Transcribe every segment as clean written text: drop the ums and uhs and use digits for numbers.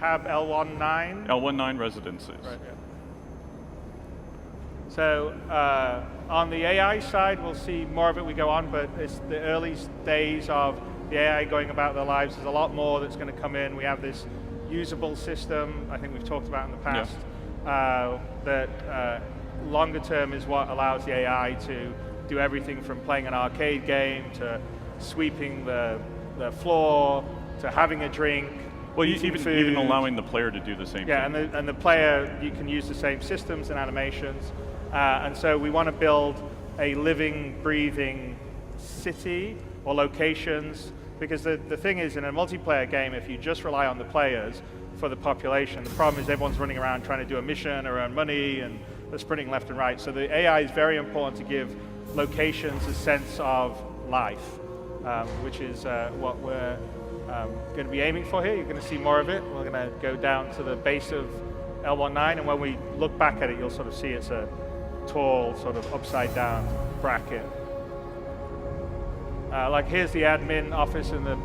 tab L19. L19 residences. Right, yeah. So on the AI side, we'll see more of it we go on, but it's the early days of the AI going about their lives. There's a lot more that's going to come in. We have this usable system, I think we've talked about in the past, that longer term is what allows the AI to do everything from playing an arcade game to sweeping the floor to having a drink. Well, even allowing the player to do the same thing. Yeah, and the player, you can use the same systems and animations. And so we want to build a living, breathing city or locations, because the thing is, in a multiplayer game, if you just rely on the players for the population, the problem is everyone's running around trying to do a mission or earn money, and they're sprinting left and right. So the AI is very important to give locations a sense of life, which is what we're going to be aiming for here. You're going to see more of it. We're going to go down to the base of L19, and when we look back at it, you'll sort of see it's a tall, sort of upside down bracket. Like here's the admin office in the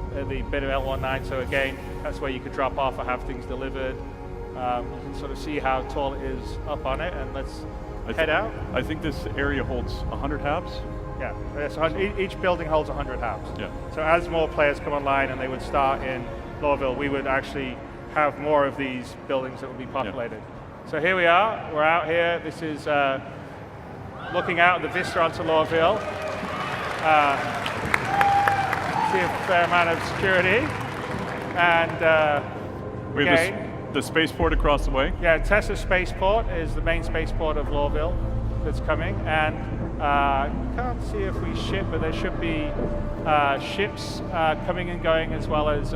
bit of L19, so again, that's where you could drop off or have things delivered. You can sort of see how tall it is up on it, and let's head out. I think this area holds 100 habs. Yeah, so each building holds 100 habs. Yeah. So as more players come online and they would start in Lawville, we would actually have more of these buildings that would be populated. Yeah. So here we are, we're out here. This is looking out at the vista onto Lawville. See a fair amount of security. And we have the spaceport across the way. Yeah, Tessa Spaceport is the main spaceport of Lawville that's coming. And you can't see if we ship, but there should be ships coming and going, as well as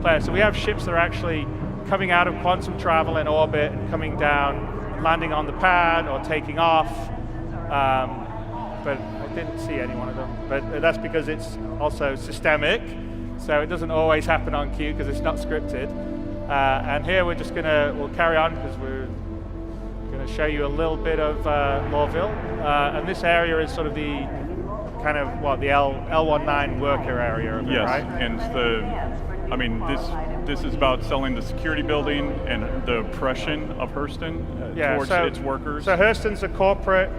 players. So we have ships that are actually coming out of quantum travel in orbit and coming down, landing on the pad or taking off. But I didn't see any one of them. But that's because it's also systemic, so it doesn't always happen on cue because it's not scripted. And here we'll carry on because we're going to show you a little bit of Lawville. And this area is sort of the kind of the L19 worker area of it, right? And this is about selling the security building and the oppression of Hurston towards its workers. So Hurston's a corporate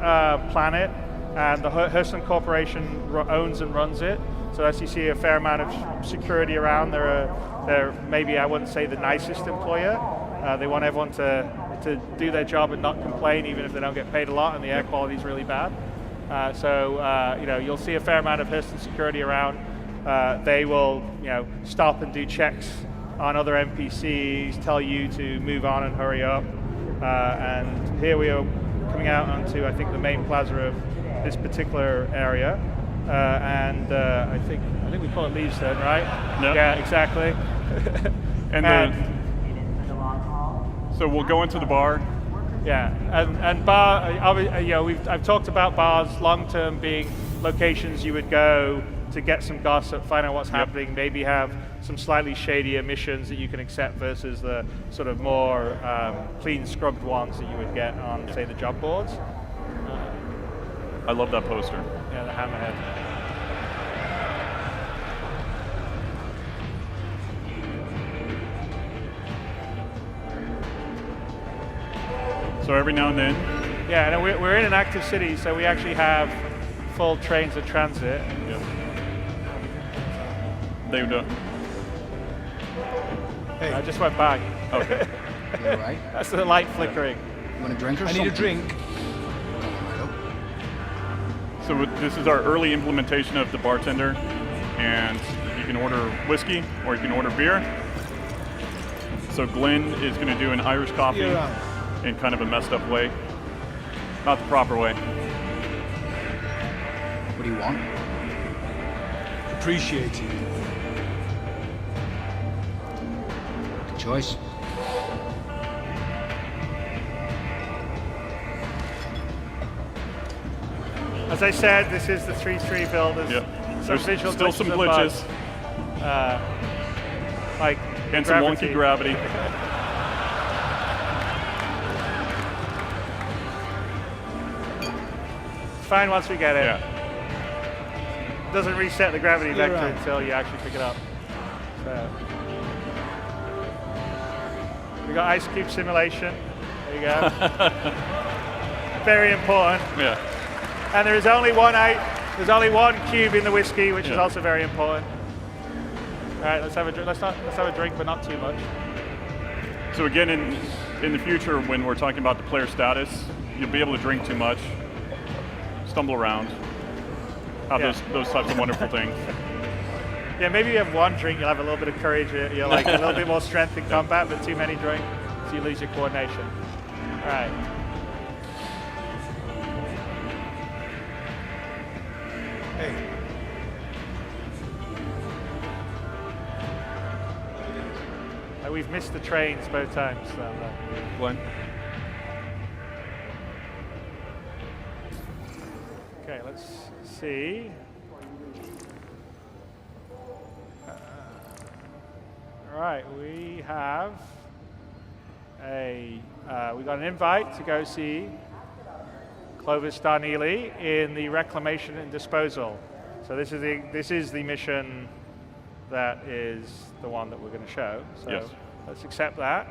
planet, and the Hurston Corporation owns and runs it. So as you see a fair amount of security around, they're maybe, I wouldn't say the nicest employer. They want everyone to do their job and not complain, even if they don't get paid a lot and the air quality is really bad. You'll see a fair amount of Hurston security around. They will, stop and do checks on other NPCs, tell you to move on and hurry up. And here we are coming out onto, I think, the main plaza of this particular area. I think we call it Leavesden, right? Yep. Yeah, exactly. So we'll go into the bar. Yeah, and bar. I've talked about bars long term being locations you would go to get some gossip, find out what's happening, maybe have some slightly shadier missions that you can accept versus the sort of more clean scrubbed ones that you would get on, say, the job boards. I love that poster. Yeah, the hammerhead. So every now and then. Yeah, and we're in an active city, so we actually have full trains of transit. Yeah. They do. Hey. I just went by. Okay. You all right? That's the light flickering. You want a drink or I something? need a drink. So this is our early implementation of the bartender, and you can order whiskey or you can order beer. So Glenn is going to do an Irish coffee in kind of a messed up way, not the proper way. What do you want? Appreciate it. Good choice. As I said, this is the 3-3 build. There's visual still some glitches. Like and some wonky gravity. It's fine once we get it. Yeah. It doesn't reset the gravity vector until you actually pick it up. So. We got ice cube simulation. There you go. Very important. Yeah. And there is only there's only one cube in the whiskey, which is also very important. All right, let's have a drink. Let's have a drink, but not too much. So again, in the future, when we're talking about the player status, you'll be able to drink too much, stumble around, have those types of wonderful things. Yeah, maybe you have one drink, you'll have a little bit of courage, you'll like a little bit more strength in combat, but too many drinks, so you lose your coordination. All right. Hey. We've missed the trains both times. So, Glenn? okay, let's see. All right, we have we got an invite to go see Clovis Darneely in the reclamation and disposal. So this is the mission that is the one that we're going to show. So yes. Let's accept that.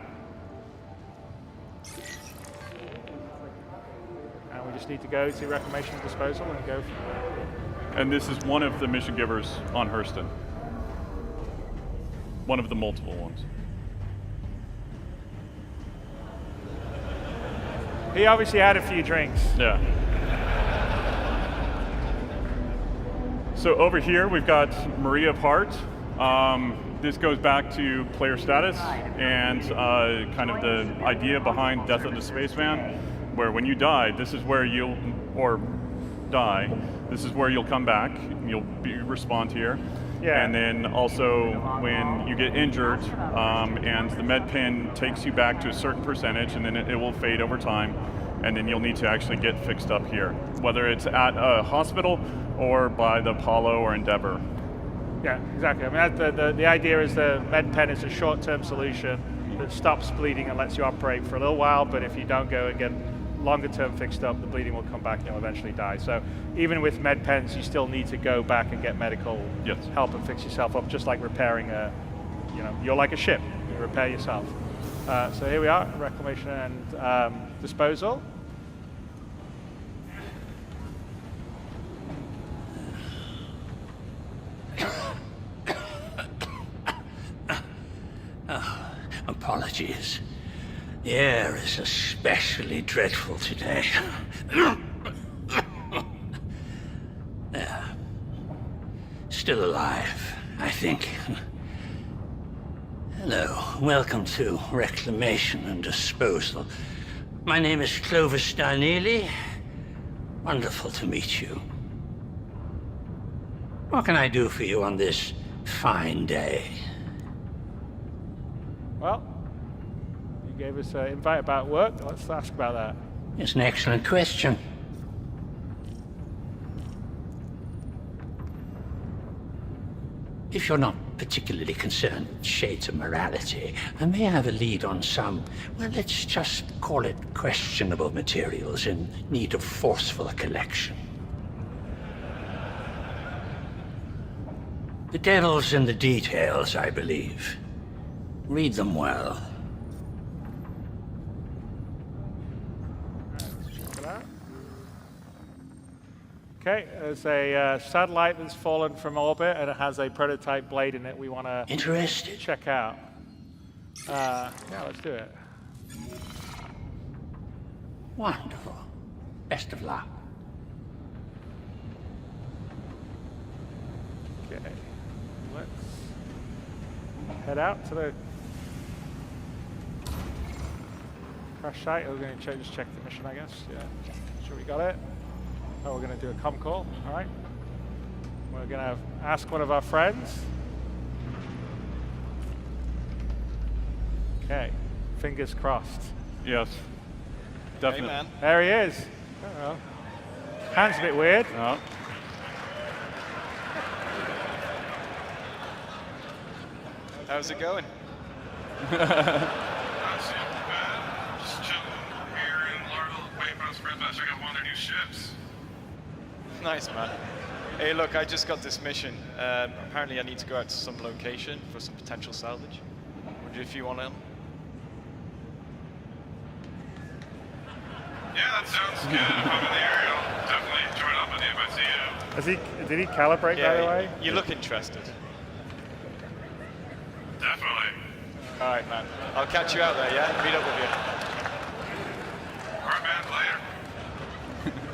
And we just need to go to reclamation and disposal and go from there. And this is one of the mission givers on Hurston. One of the multiple ones. He obviously had a few drinks. Yeah. So over here we've got Maria of Heart. This goes back to player status and kind of the idea behind Death of the Spaceman, where when you die, this is where you'll come back. You'll respawn here. Yeah. And then also when you get injured and the med pin takes you back to a certain percentage, and then it will fade over time, and then you'll need to actually get fixed up here, whether it's at a hospital or by the Apollo or Endeavor. Yeah, exactly. I mean, the idea is the med pen is a short-term solution that stops bleeding and lets you operate for a little while, but if you don't go and get longer-term fixed up, the bleeding will come back and you'll eventually die. So even with med pens, you still need to go back and get medical help and fix yourself up, just like repairing you're like a ship, you repair yourself. So here we are, reclamation and disposal. Apologies. The air is especially dreadful today. Still alive, I think. Hello, welcome to Reclamation and Disposal. My name is Clovis Darneely. Wonderful to meet you. What can I do for you on this fine day? Well, you gave us an invite about work. Let's ask about that. It's an excellent question. If you're not particularly concerned with shades of morality, I may have a lead on some, well, let's just call it questionable materials in need of forceful collection. The devil's in the details, I believe. Read them well. Okay, there's a satellite that's fallen from orbit and it has a prototype blade in it we want to check out. Yeah, let's do it. Wonderful. Best of luck. Okay, let's head out to the crash site. We're going to just check the mission, I guess. Yeah, sure we got it. Oh, we're going to do a comm call. All right. We're going to ask one of our friends. Okay. Fingers crossed. Yes. Definitely. Hey, man. There he is. Uh-oh. Hand's a bit weird. Oh. How's it going? Just chilling here in Laurel, waiting for us friends to check out one of their new ships. Nice, man. Hey, look, I just got this mission. Apparently I need to go out to some location for some potential salvage. Wonder if you want to... that sounds good. If I'm in the area, I'll definitely join up with you if I see you. Did he calibrate, by the way? You look interested. Definitely. All right, man. I'll catch you out there, yeah? Meet up with you. All right, man. Later.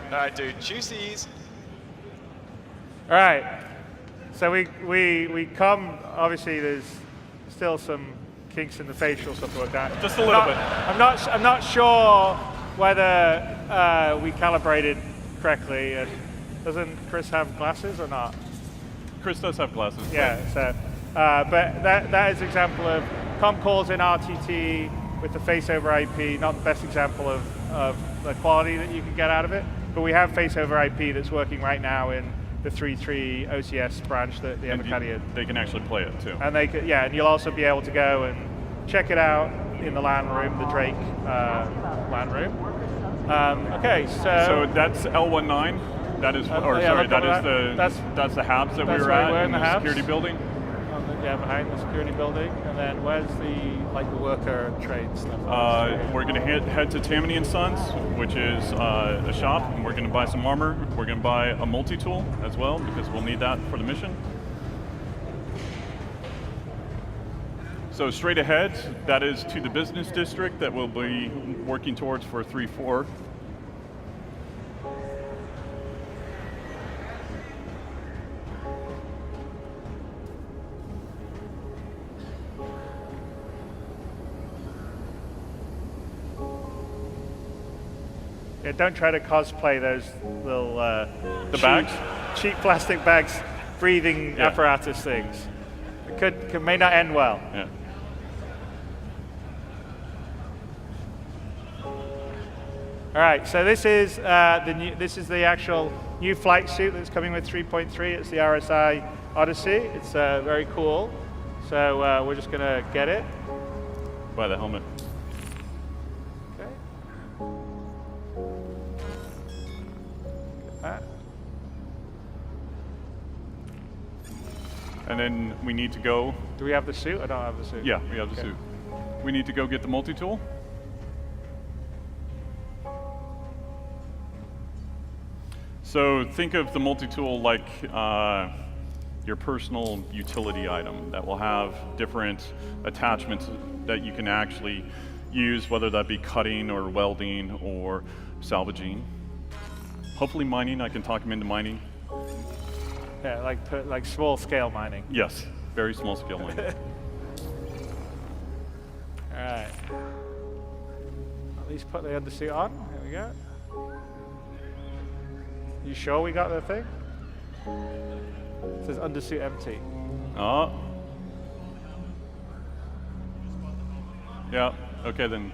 All right, dude. Juicies. All right. So we come. Obviously, there's still some kinks in the facial stuff to work out. Just a little bit. I'm not sure whether we calibrated correctly. And doesn't Chris have glasses or not? Chris does have glasses. Yeah. So, but that is an example of com calls in RTT with the face over IP. Not the best example of the quality that you can get out of it. But we have face over IP that's working right now in the 3.3 OCS branch that the Evercadia. They can actually play it too. And they could, yeah, and you'll also be able to go and check it out in the LAN room, the Drake LAN room. Okay, So that's L19. That is, that is that's the Habs that we that's were right, at we're in in the the Habs. security building. behind the security building. And then where's the worker trade stuff? We're going to head to Tammany & Sons, which is a shop, and we're going to buy some armor. We're going to buy a multi-tool as well, because we'll need that for the mission. So straight ahead, that is to the business district that we'll be working towards for 3-4. Yeah, don't try to cosplay those little bags? cheap plastic bags, breathing apparatus things. It may not end well. Yeah. All right, so this is the actual new flight suit that's coming with 3.3. It's the RSI Odyssey. It's very cool. So we're just going to get it. Buy the helmet. Okay. Get that. And then we need to go. Do we have the suit? I don't have the suit. Yeah, we have the suit. We need to go get the multi-tool. So think of the multi-tool like your personal utility item that will have different attachments that you can actually use, whether that be cutting or welding or salvaging. Hopefully mining, I can talk them into mining. Yeah, like small scale mining. Yes, very small scale mining. All right. At least put the undersuit on. Here we go. You sure we got the thing? It says undersuit empty. Oh. Yeah, okay then.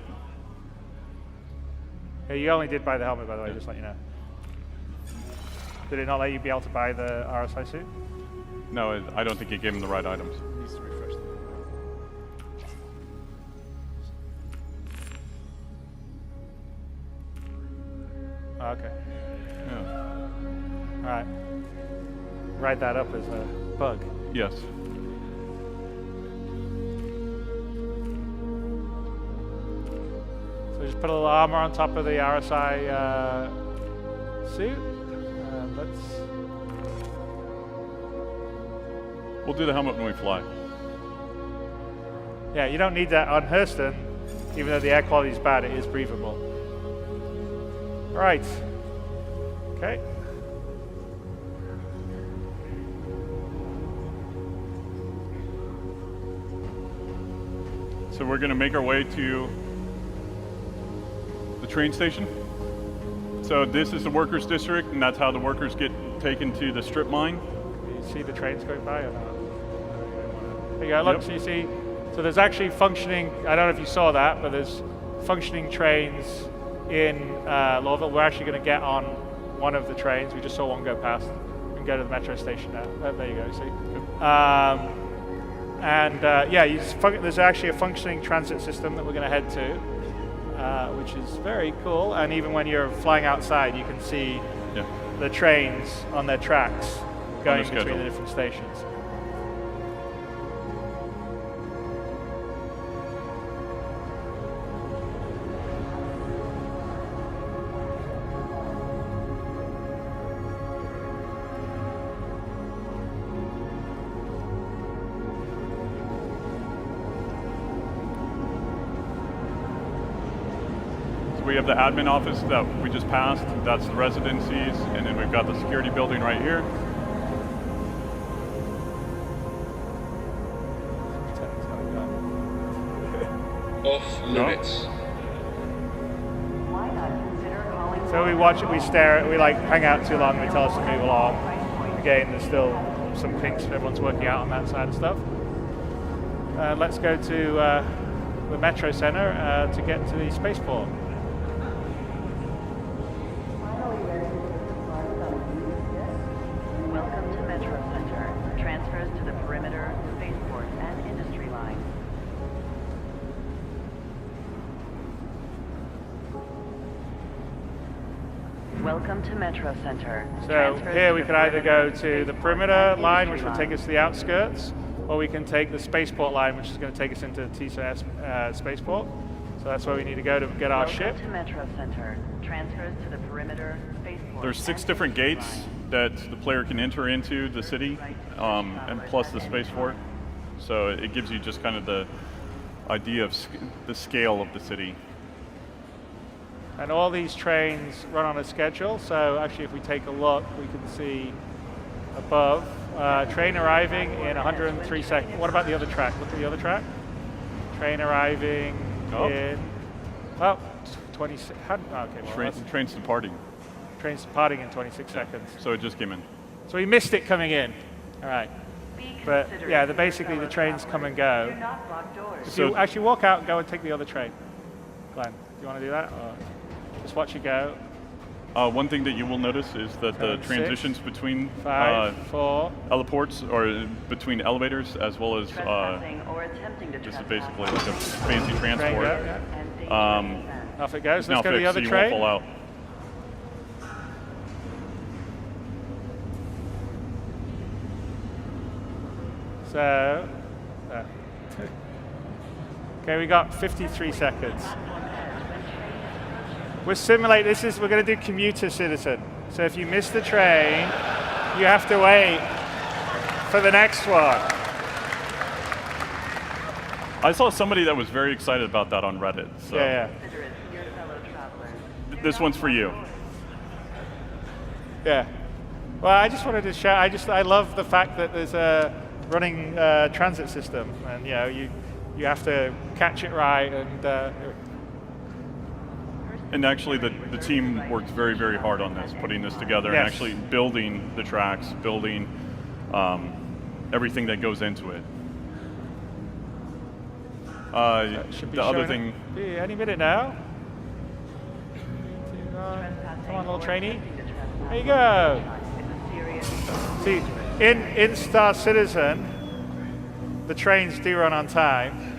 Yeah, you only did buy the helmet, by the way, just to let you know. Did it not let you be able to buy the RSI suit? No, I don't think it gave him the right items. It needs to refresh them. Oh, okay. Yeah. All right. Write that up as a bug. Yes. So just put a little armor on top of the RSI suit. We'll do the helmet when we fly. Yeah, you don't need that on Hurston. Even though the air quality is bad, it is breathable. All right. Okay. So we're going to make our way to the train station. So this is the workers' district, and that's how the workers get taken to the strip mine. Can you see the trains going by or not? There you go, look, so you see, so there's actually functioning, I don't know if you saw that, but there's functioning trains in Lowville. We're actually going to get on one of the trains. We just saw one go past. We can go to the metro station now. There you go, see? There's actually a functioning transit system that we're going to head to, which is very cool. And even when you're flying outside, you can see the trains on their tracks going between the different stations. we have the admin office that we just passed. That's the residencies, and then we've got the security building right here. Off limits. So we watch it, we stare, we like hang out too long, they tell us to move along. Again, there's still some kinks everyone's working out on that side of stuff. Let's go to the Metro Center to get to the spaceport. Welcome to Metro Center. Transfers to the perimeter, spaceport, and industry line. Welcome to Metro Center. So Transfers here to we the can either perimeter, go to the spaceport, perimeter and line, industry which will take line. us to the outskirts, or we can take the spaceport line, which is going to take us into TISA spaceport. So that's where we need to go to get our Welcome ship. to Metro Center. Transfers to the perimeter, spaceport. There's 6 and different industry gates line. that the player can enter into the city, and plus the spaceport. So it gives you just kind of the idea of the scale of the city. And all these trains run on a schedule. So actually, if we take a look, we can see above, train arriving in 103 seconds. What about the other track? Look at the other track. Train arriving in, 26. Okay, well, Train's departing. train's departing in 26 seconds. So it just came in. So we missed it coming in. All right. Be But considerate yeah, of your basically the fellow trains come and travelers. go. Do not block doors. If So- you actually walk out and go and take the other train. Glenn, do you want to do that? Or just watch it go? One thing that you will notice is that the 6, transitions between 5, 4. heliports or between elevators as well as Trespassing or attempting to this is trespass. basically like a fancy Train transport. go, yeah. And dangerous descent. Off it goes. It's now Let's go to the fixed, other so you won't train. fall out. So, okay, we got 53 seconds. We're we're going to do commuter citizen. So if you miss the train, you have to wait for the next one. I saw somebody that was very excited about that on Reddit. So Yeah, Considerate of your fellow travelers. this one's for you. yeah. Well, I just wanted to share. I love the fact that there's a running transit system, and you have to catch it right, And actually, the team worked very, very hard on this, putting this together, Yes. and actually building the tracks, building everything that goes into it. should be The other showing thing, up any minute now. Trespassing Come on, little or trainee. attempting to trespass There you go. is a serious See, in Star Citizen, the trains do run on time.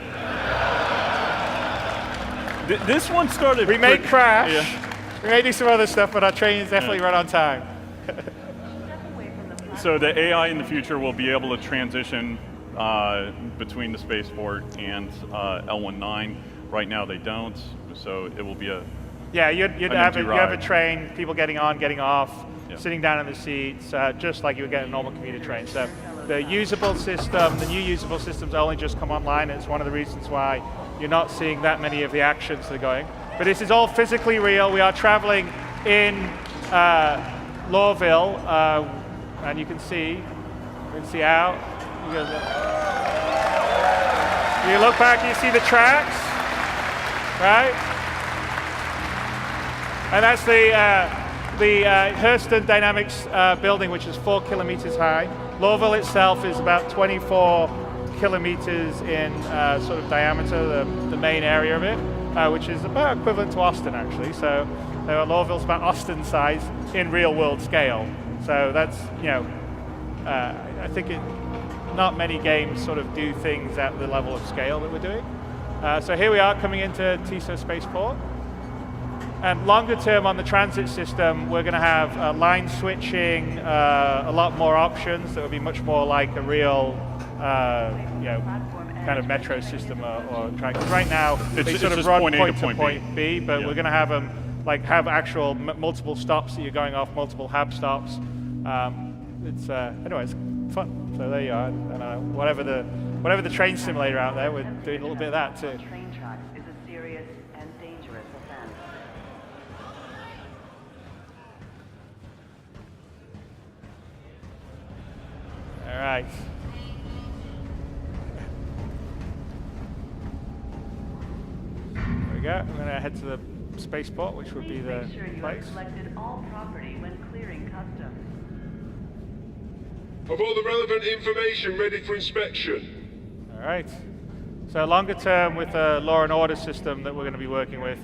this one started. We may pretty- crash, yeah. we may do some other stuff, but our trains definitely run on time. So the AI in the future will be able to transition between the spaceport and L19. Right now they don't, so it will be a Yeah, you'd An have empty you have a ride. train, people getting on, getting off, Yeah. sitting down in the seats, just like you would get a normal commuter train. So the usable system, the new usable systems only just come online. It's one of the reasons why you're not seeing that many of the actions that are going. But this is all physically real. We are traveling in Lawville, and you can see out. You look back, you see the tracks, right? And that's the Hurston Dynamics building, which is 4 kilometers high. Lawville itself is about 24 kilometers in sort of diameter, the main area of it, which is about equivalent to Austin, actually. So Lawville's about Austin size in real world scale. So that's, I think not many games sort of do things at the level of scale that we're doing. So here we are coming into TISA Spaceport. And longer term on the transit system, we're going to have line switching, a lot more options that will be much more like a real, kind of metro system or track. 'Cause right now, It's they sort of just run point A point to to point point B, but Yeah. we're going to have them have actual multiple stops that you're going off, multiple hab stops. It's anyway, it's fun. So there you are. And whatever the train simulator out there, we're doing a little bit of that too. train tracks is a serious and dangerous offense. All right. There we go. I'm going to head to the spaceport, which would be Please the make sure you have place. collected all property when clearing customs. Have all the relevant information ready for inspection. All right. So longer term with the law and order system that we're going to be working with,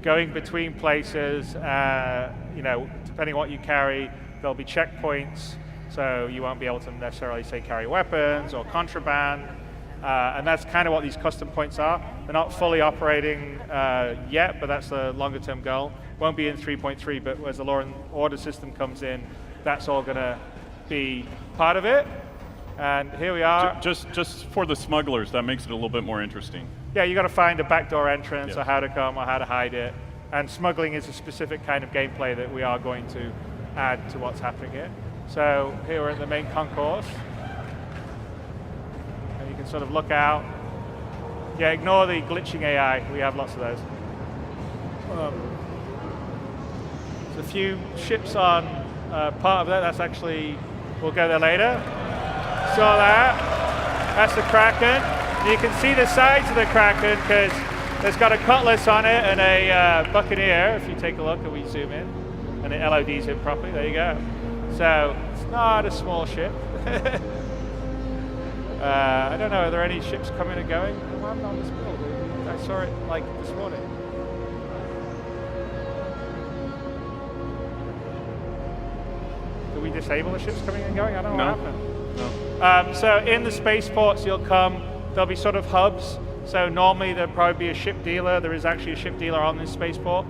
going between places, you know, depending on what you carry, there'll be checkpoints, so you won't be able to necessarily say carry weapons or contraband, and that's kind of what these custom points are. They're not fully operating yet, but that's the longer term goal. Won't be in 3.3, but as the law and order system comes in, that's all going to be part of it. And here we are. Just for the smugglers, that makes it a little bit more interesting. Yeah, you got to find a backdoor entrance, Yeah. or how to come, or how to hide it. And smuggling is a specific kind of gameplay that we are going to add to what's happening here. So here we're in the main concourse, and you can sort of look out. Yeah, ignore the glitching AI. We have lots of those. There's a few ships on part of that. That's actually, we'll go there later. Saw that. That's the Kraken. You can see the sides of the Kraken because there's got a cutlass on it and a Buccaneer, if you take a look and we zoom in. And it LODs in properly. There you go. So it's not a small ship. I don't know, are there any ships coming and going? Well, I'm on this build. I saw it like this morning. Do we disable the ships coming and going? I don't know what happened. No. So in the spaceports you'll come, there'll be sort of hubs. So normally there'll probably be a ship dealer. There is actually a ship dealer on this spaceport,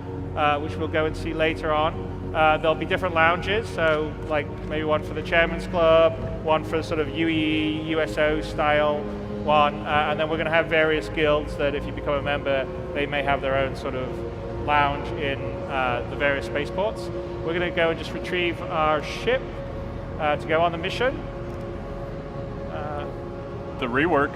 which we'll go and see later on. There'll be different lounges, so like maybe one for the Chairman's Club, one for sort of UE, USO style one, and then we're going to have various guilds that if you become a member, they may have their own sort of lounge in the various spaceports. We're going to go and just retrieve our ship to go on the mission. The rework.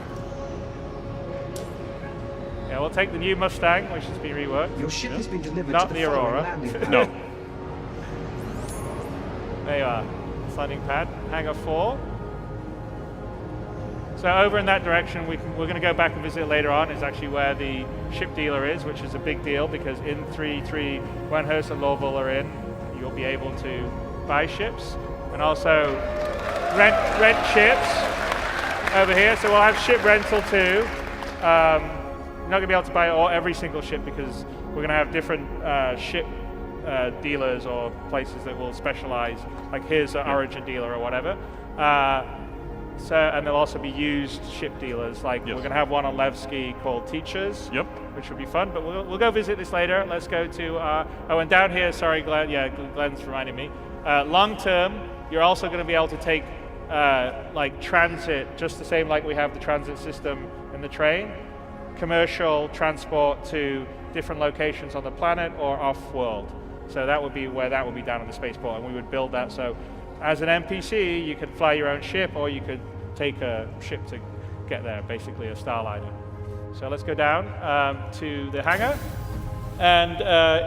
Yeah, we'll take the new Mustang, which has been reworked. Your ship has been delivered Not to the the following Aurora. landing pad. No. There you are, landing pad, hangar 4. So over in that direction, we're going to go back and visit later on, is actually where the ship dealer is, which is a big deal because in 3.3, when Hearst and Lawville are in, you'll be able to buy ships and also rent ships over here. So we'll have ship rental too. You're not going to be able to buy every single ship because we're going to have different ship dealers or places that will specialize, like here's an Origin dealer or whatever. And there'll also be used ship dealers, like we're going to have one on Levski called Teachers, which would be fun, but we'll go visit this later. Let's go to, and down here, sorry Glenn, Glenn's reminding me, long term, you're also going to be able to take like transit, just the same like we have the transit system in the train, commercial transport to different locations on the planet or off-world. So that would be where that would be down on the spaceport, and we would build that. So as an NPC, you could fly your own ship, or you could take a ship to get there, basically a Starliner. So let's go down to the hangar. And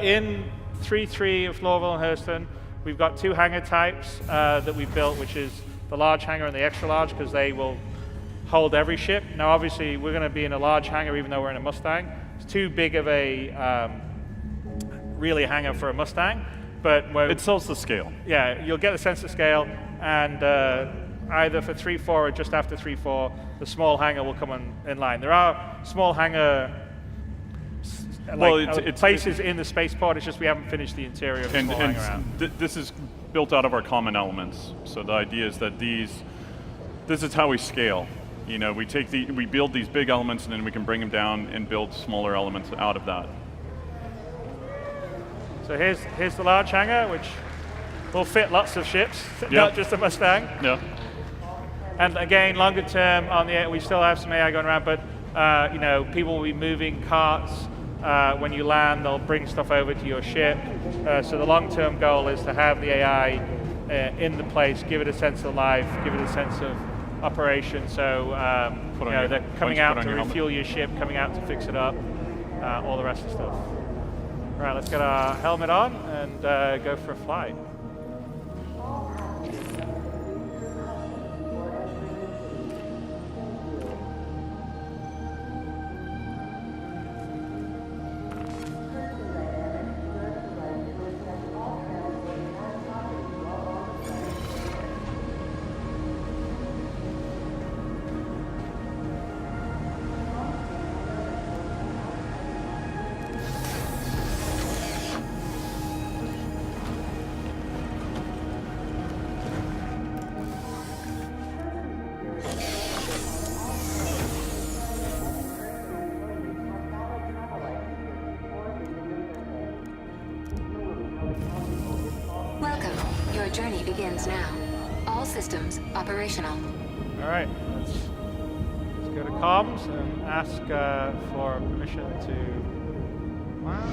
in 3.3 of Lawville and Hurston, we've got two hangar types that we've built, which is the large hangar and the extra large, because they will hold every ship. Now, obviously, we're going to be in a large hangar, even though we're in a Mustang. It's too big of a really hangar for a Mustang, but it sells the scale. Yeah, you'll get a sense of scale, and either for 3.4 or just after 3.4, the small hangar will come in line. There are small hangar places in the spaceport. It's just we haven't finished the interior of the small hangar out. This is built out of our common elements. So the idea is that this is how we scale. You know, we build these big elements, and then we can bring them down and build smaller elements out of that. So here's the large hangar, which will fit lots of ships, not just a Mustang. Yeah. And again, longer term on the we still have some AI going around, but you know, people will be moving carts. When you land, they'll bring stuff over to your ship. So the long-term goal is to have the AI in the place, give it a sense of life, give it a sense of operation. So you know, they're coming out to refuel your ship, coming out to fix it up. all the rest of the stuff. Right, let's get our helmet on and go for a fly. Welcome. Your journey begins now. All systems operational. All right, let's go to comms and ask for permission to land.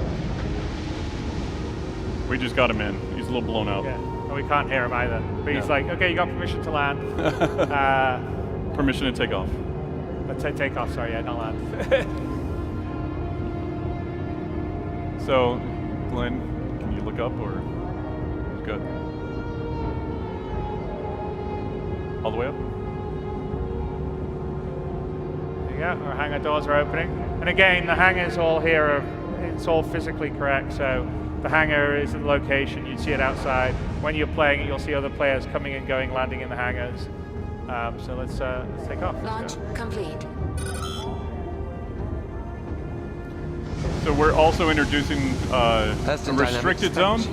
We just got him in. He's a little blown out. Yeah, and we can't hear him either. But he's Yeah. like, okay, you got permission to land. Permission to take off. Let's say take off, sorry, yeah, not land. So, Glenn, can you look up or good? All the way up? There you go, our hangar doors are opening. And again, the hangars all here are, it's all physically correct, so the hangar is the location, you'd see it outside. When you're playing it, you'll see other players coming and going, landing in the hangars. So let's take off. Launch complete. So we're also introducing a restricted zone. So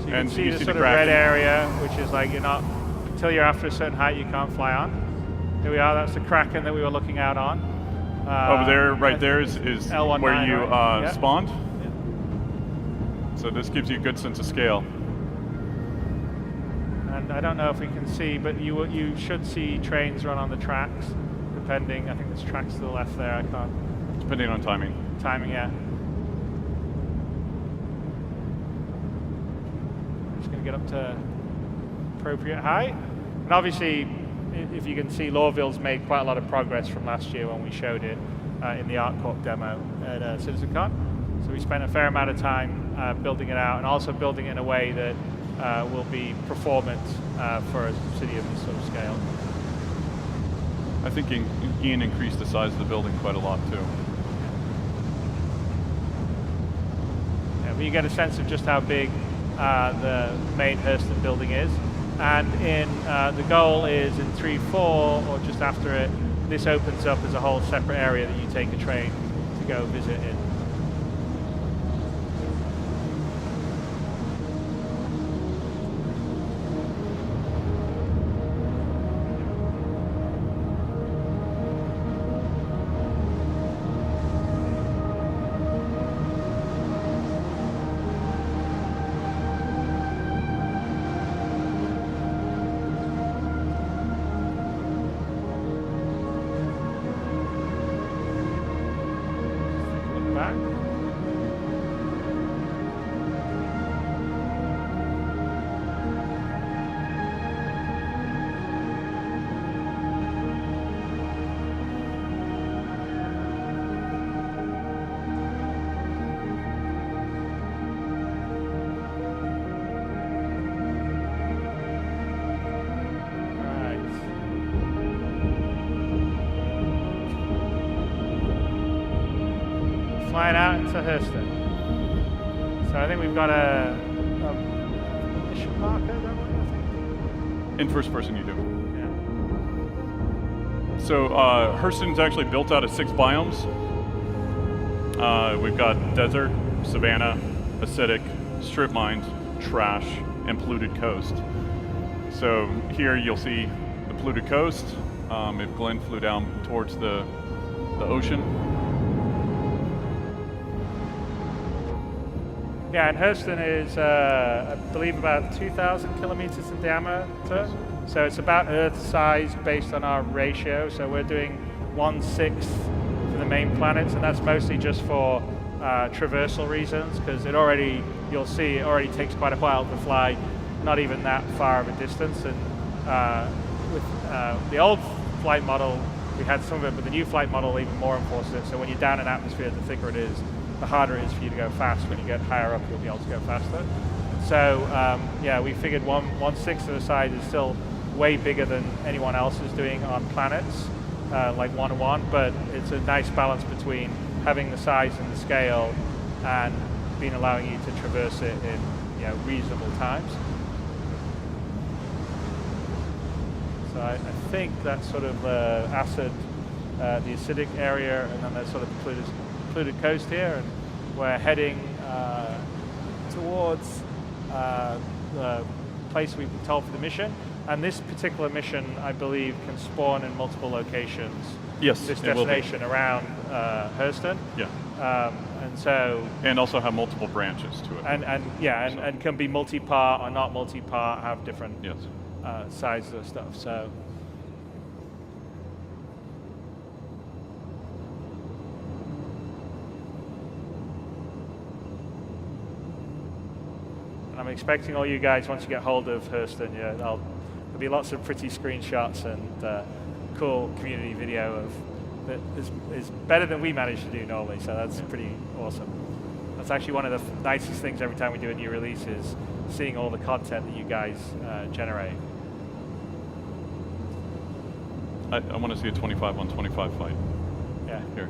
you And can see you the see sort the of red graphic. area, which is like you're not, until you're after a certain height, you can't fly on. Here we are, that's the Kraken that we were looking out on. Over there, right there is L19, where you right? Yeah. spawned. So this gives you a good sense of scale. And I don't know if we can see, but you should see trains run on the tracks, depending, I think there's tracks to the left there, I can't. Depending on timing. Timing, yeah. Just going to get up to appropriate height. And obviously, if you can see, Lorville's made quite a lot of progress from last year when we showed it in the ArcCorp demo at CitizenCon. So we spent a fair amount of time building it out and also building it in a way that will be performant for a city of this sort of scale. I think Ian increased the size of the building quite a lot too. Yeah, but you get a sense of just how big the main Hurston building is. And in the goal is in 3.4 or just after it, this opens up as a whole separate area that you take a train to go visit in. Look back. Flying out into Hurston. So I think we've got a mission marker, don't we, I think? In first person you do. Yeah. So Hurston's actually built out of 6 biomes. We've got desert, savanna, acidic, strip mines, trash, and polluted coast. So here you'll see the polluted coast. If Glenn flew down towards the ocean. Yeah, and Hurston is, I believe, about 2,000 kilometers in diameter. So it's about Earth size based on our ratio. So we're doing 1/6 for the main planets, and that's mostly just for traversal reasons, because it already, you'll see, it already takes quite a while to fly, not even that far of a distance. And with the old flight model, we had some of it, but the new flight model even more enforces it. So when you're down in atmosphere, the thicker it is, the harder it is for you to go fast. When you get higher up, you'll be able to go faster. So yeah, we figured 1/6 of the size is still way bigger than anyone else is doing on planets, like 1-1, but it's a nice balance between having the size and the scale and being allowing you to traverse it in reasonable times. So I think that's sort of the acid, the acidic area, and then there's sort of the polluted coast here, and we're heading towards the place we've been told for the mission. And this particular mission, I believe, can spawn in multiple locations. Yes, This it will be. destination around Hurston. Yeah. And so. And also have multiple branches to it. And can be multi-part or not multi-part, have different Yes. sizes of stuff. So. And I'm expecting all you guys, once you get hold of Hurston, there'll be lots of pretty screenshots and cool community video of that is better than we manage to do normally. So that's pretty awesome. That's actually one of the nicest things every time we do a new release is seeing all the content that you guys generate. I want to see a 25 on 25 fight. Yeah. Here.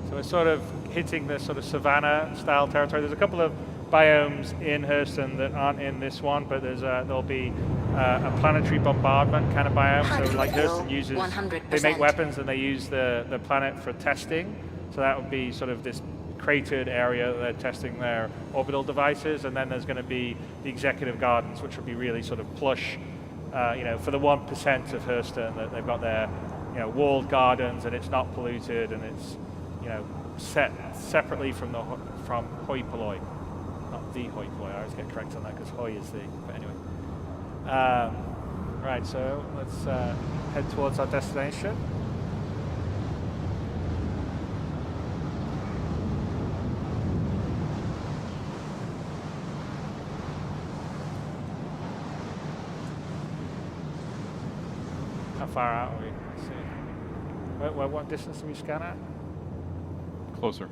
So we're sort of hitting the sort of savanna-style territory. There's a couple of biomes in Hurston that aren't in this one, but there'll be a planetary bombardment kind of biome. So like Hurston uses, 100%. they make weapons and they use the planet for testing. So that would be sort of this cratered area that they're testing their orbital devices. And then there's going to be the executive gardens, which will be really sort of plush, for the 1% of Hurston that they've got their, walled gardens, and it's not polluted, and it's, set separately from hoi polloi. Not the hoi polloi, I always get correct on that because hoi is the, but anyway. Right, so let's head towards our destination. How far out are we? Let's see. What distance do we scan at? Closer.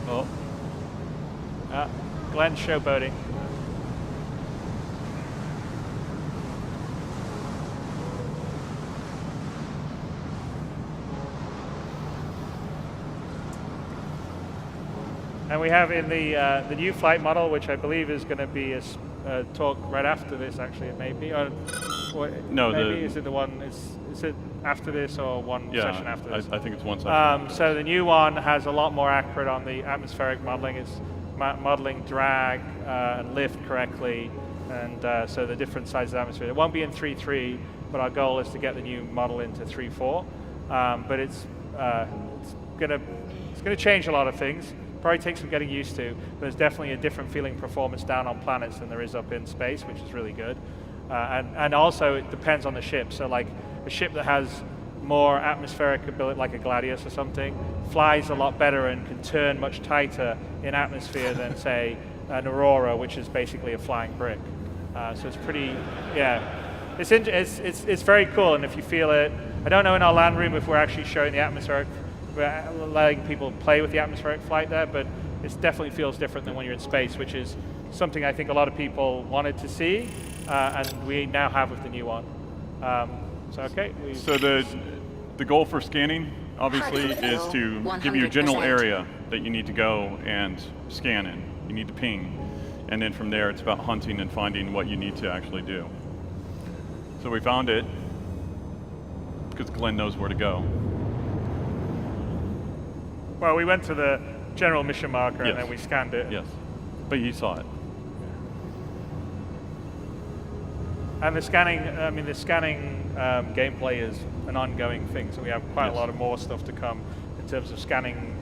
Oh. Glenn's showboating. And we have in the new flight model, which I believe is going to be a talk right after this. Actually, it may be. Or No, maybe is it the one? Is it after this or one session after this? I think it's one session. So the new one has a lot more accurate on the atmospheric modeling. It's modeling drag and lift correctly, and so the different sizes of atmosphere. It won't be in 3.3, but our goal is to get the new model into 3.4. But it's gonna change a lot of things. Probably take some getting used to. But there's definitely a different feeling performance down on planets than there is up in space, which is really good. And also it depends on the ship. So like a ship that has more atmospheric ability, like a Gladius or something, flies a lot better and can turn much tighter in atmosphere than say an Aurora, which is basically a flying brick. So it's pretty, it's very cool. And if you feel it, I don't know in our land room if we're actually showing the atmospheric, we're letting people play with the atmospheric flight there, but it definitely feels different than when you're in space, which is something I think a lot of people wanted to see, and we now have with the new one. So the goal for scanning, obviously, is to give you a general area that you need to go and scan in. You need to ping, and then from there it's about hunting and finding what you need to actually do. So we found it, because Glenn knows where to go. Well, we went to the general mission marker, Yes. and then we scanned it. Yes, but he saw it. And the scanning gameplay is an ongoing thing, so we have quite a lot of more stuff to come in terms of scanning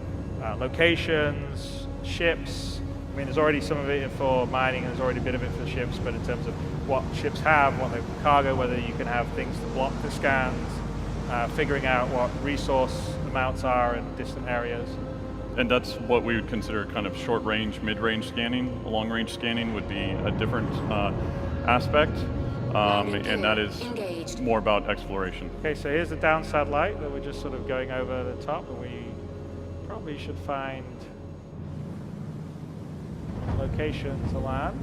locations, ships. I mean, there's already some of it for mining, and there's already a bit of it for ships, but in terms of what ships have, what their cargo, whether you can have things to block the scans, figuring out what resource amounts are in distant areas. And that's what we would consider kind of short-range, mid-range scanning. Long-range scanning would be a different aspect, and that is Engaged. more about exploration. Okay, so here's the down satellite that we're just sort of going over the top, and we probably should find a location to land.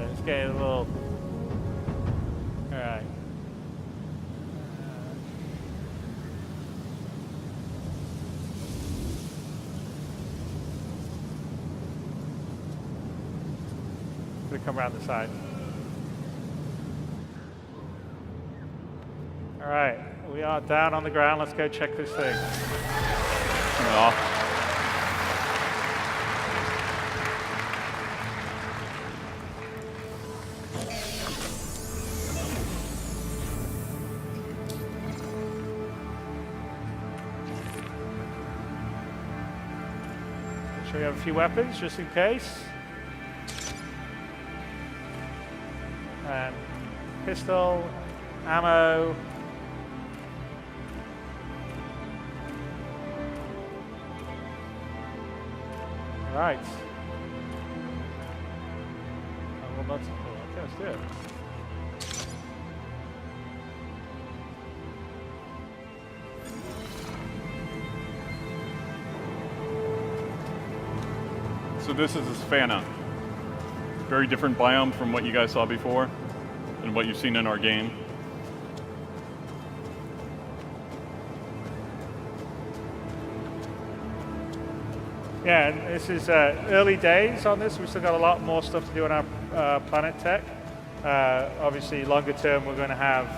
Let's get a little. All right. Gonna come around the side. All right, we are down on the ground. Let's go check this thing. Turn it off. Make sure we have a few weapons just in case. And pistol, ammo. Right. Oh, well, that's cool. Okay, let's do it. So this is a savanna. Very different biome from what you guys saw before and what you've seen in our game. Yeah, and this is early days on this. We've still got a lot more stuff to do on our planet tech. Obviously, longer term, we're going to have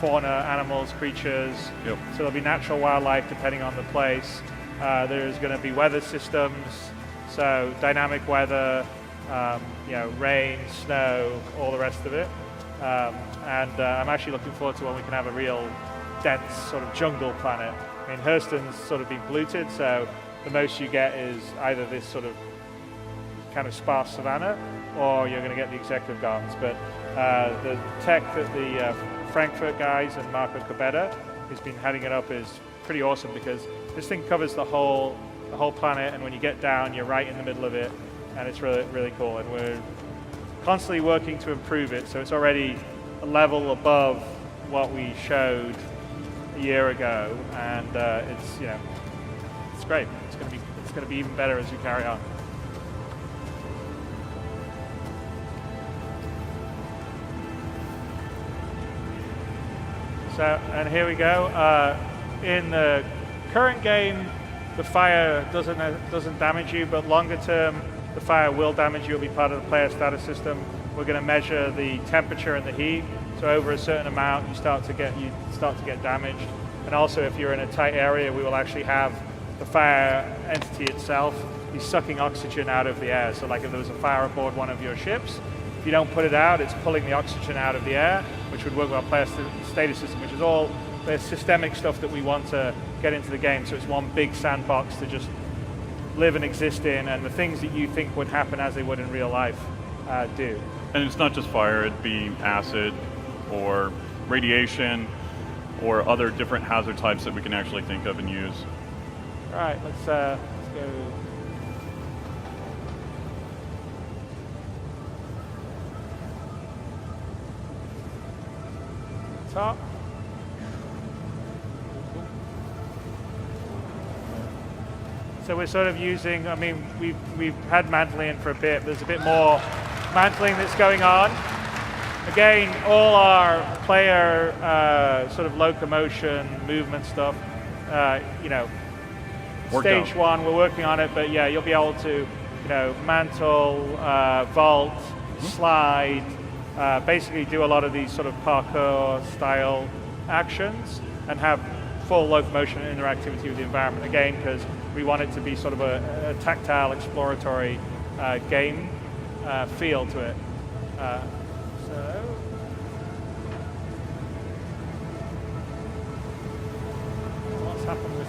fauna, animals, creatures. Yep. So there'll be natural wildlife depending on the place. There's going to be weather systems, so dynamic weather, rain, snow, all the rest of it. And I'm actually looking forward to when we can have a real dense sort of jungle planet. I mean, Hurston's sort of been polluted, so the most you get is either this sort of kind of sparse savanna, or you're going to get the executive gardens. But the tech that the Frankfurt guys and Marco Cabeda has been heading it up is pretty awesome, because this thing covers the whole planet, and when you get down, you're right in the middle of it, and it's really, really cool. And we're constantly working to improve it, so it's already a level above what we showed a year ago, and it's great. It's going to be even better as we carry on. So, and here we go. In the current game, the fire doesn't damage you, but longer term, the fire will damage you. It'll be part of the player status system. We're going to measure the temperature and the heat. So over a certain amount, you start to get damaged. And also, if you're in a tight area, we will actually have the fire entity itself be sucking oxygen out of the air. So, like if there was a fire aboard one of your ships, if you don't put it out, it's pulling the oxygen out of the air, which would work with our player status system, which is all the systemic stuff that we want to get into the game. So it's one big sandbox to just live and exist in, and the things that you think would happen as they would in real life do. And it's not just fire, it'd be acid or radiation or other different hazard types that we can actually think of and use. All right, let's go. Top. So we're sort of using, I mean, we've had mantling for a bit. There's a bit more mantling that's going on. Again, all our player sort of locomotion, movement stuff, stage one, we're working on it, but yeah, you'll be able to, mantle, vault, slide, basically do a lot of these sort of parkour style actions and have full locomotion and interactivity with the environment. Again, because we want it to be sort of a tactile, exploratory game feel to it. What's happened with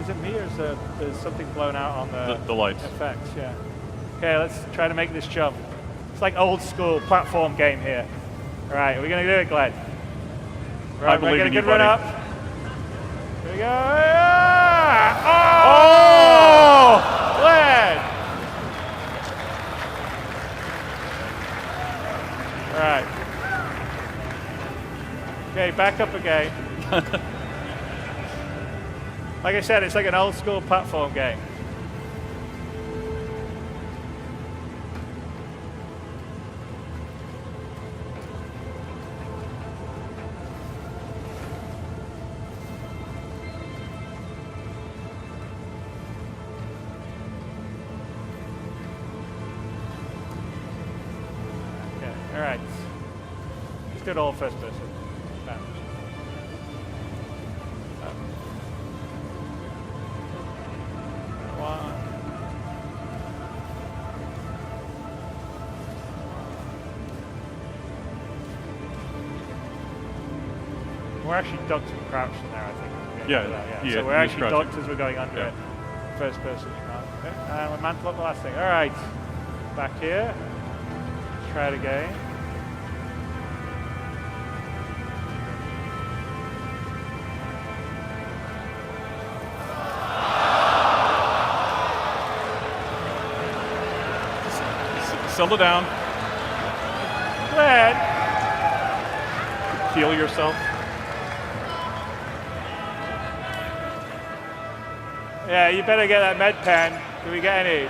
Is it me or is there's something blown out on The lights. effects? Yeah. Okay, let's try to make this jump. It's like old school platform game here. All right, we're gonna do it, Glenn. Right, I believe get a in you, good run buddy. up. Here we go. Oh! Glenn! All right. Okay, back up again. Like I said, it's like an old school platform game. Okay, all right. Let's do it all first person. No. One. We're actually ducked and crouched now, I think. Yeah, So we're you're actually crouching. ducked as we're going under Yeah. it. First person. Okay. And we'll mantle up the last thing. All right. Back here. Try it again. Settle down. Glenn! Heal yourself. Yeah, you better get that med pen. Do we get any?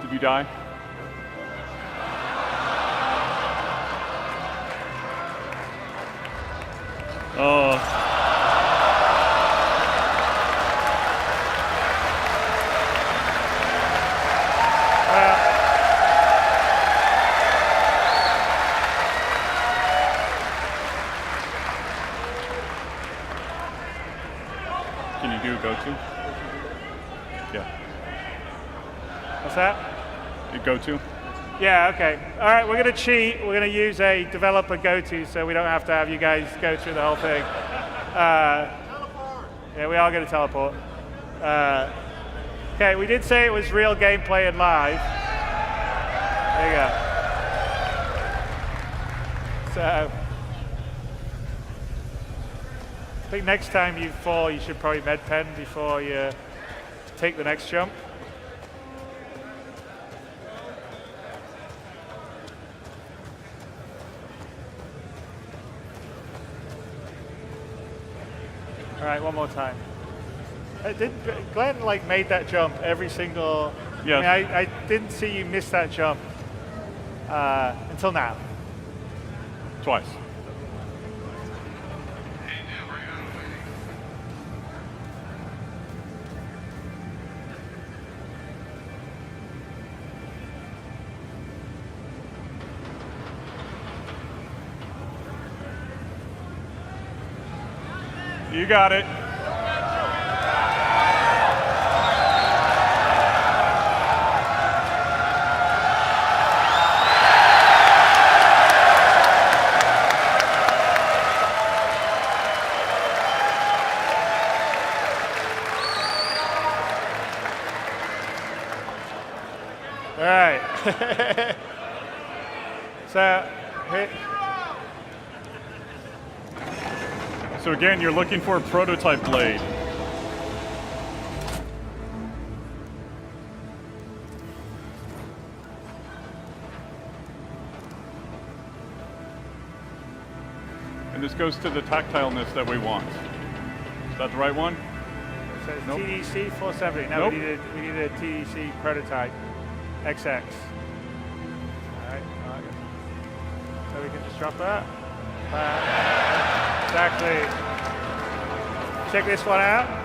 Did you die? Oh. Can you do a go-to? Yeah. What's that? A go-to? Yeah, okay. All right, we're going to cheat. We're going to use a developer go-to so we don't have to have you guys go through the whole thing. Yeah, we are going to teleport. Okay, we did say it was real gameplay and live. There you go. So, I think next time you fall, you should probably med pen before you take the next jump. All right, one more time. Glenn like made that jump every single. Yes. I mean, I didn't see you miss that jump until now. Twice. Hey, now we're out of waiting. You got it. All right. So, here, So again, you're looking for a prototype blade. And this goes to the tactileness that we want. Is that the right one? so it's Nope. TDC 470. No, Nope. we need a TDC prototype XX. All right. So we can just drop that. Exactly. Check this one out.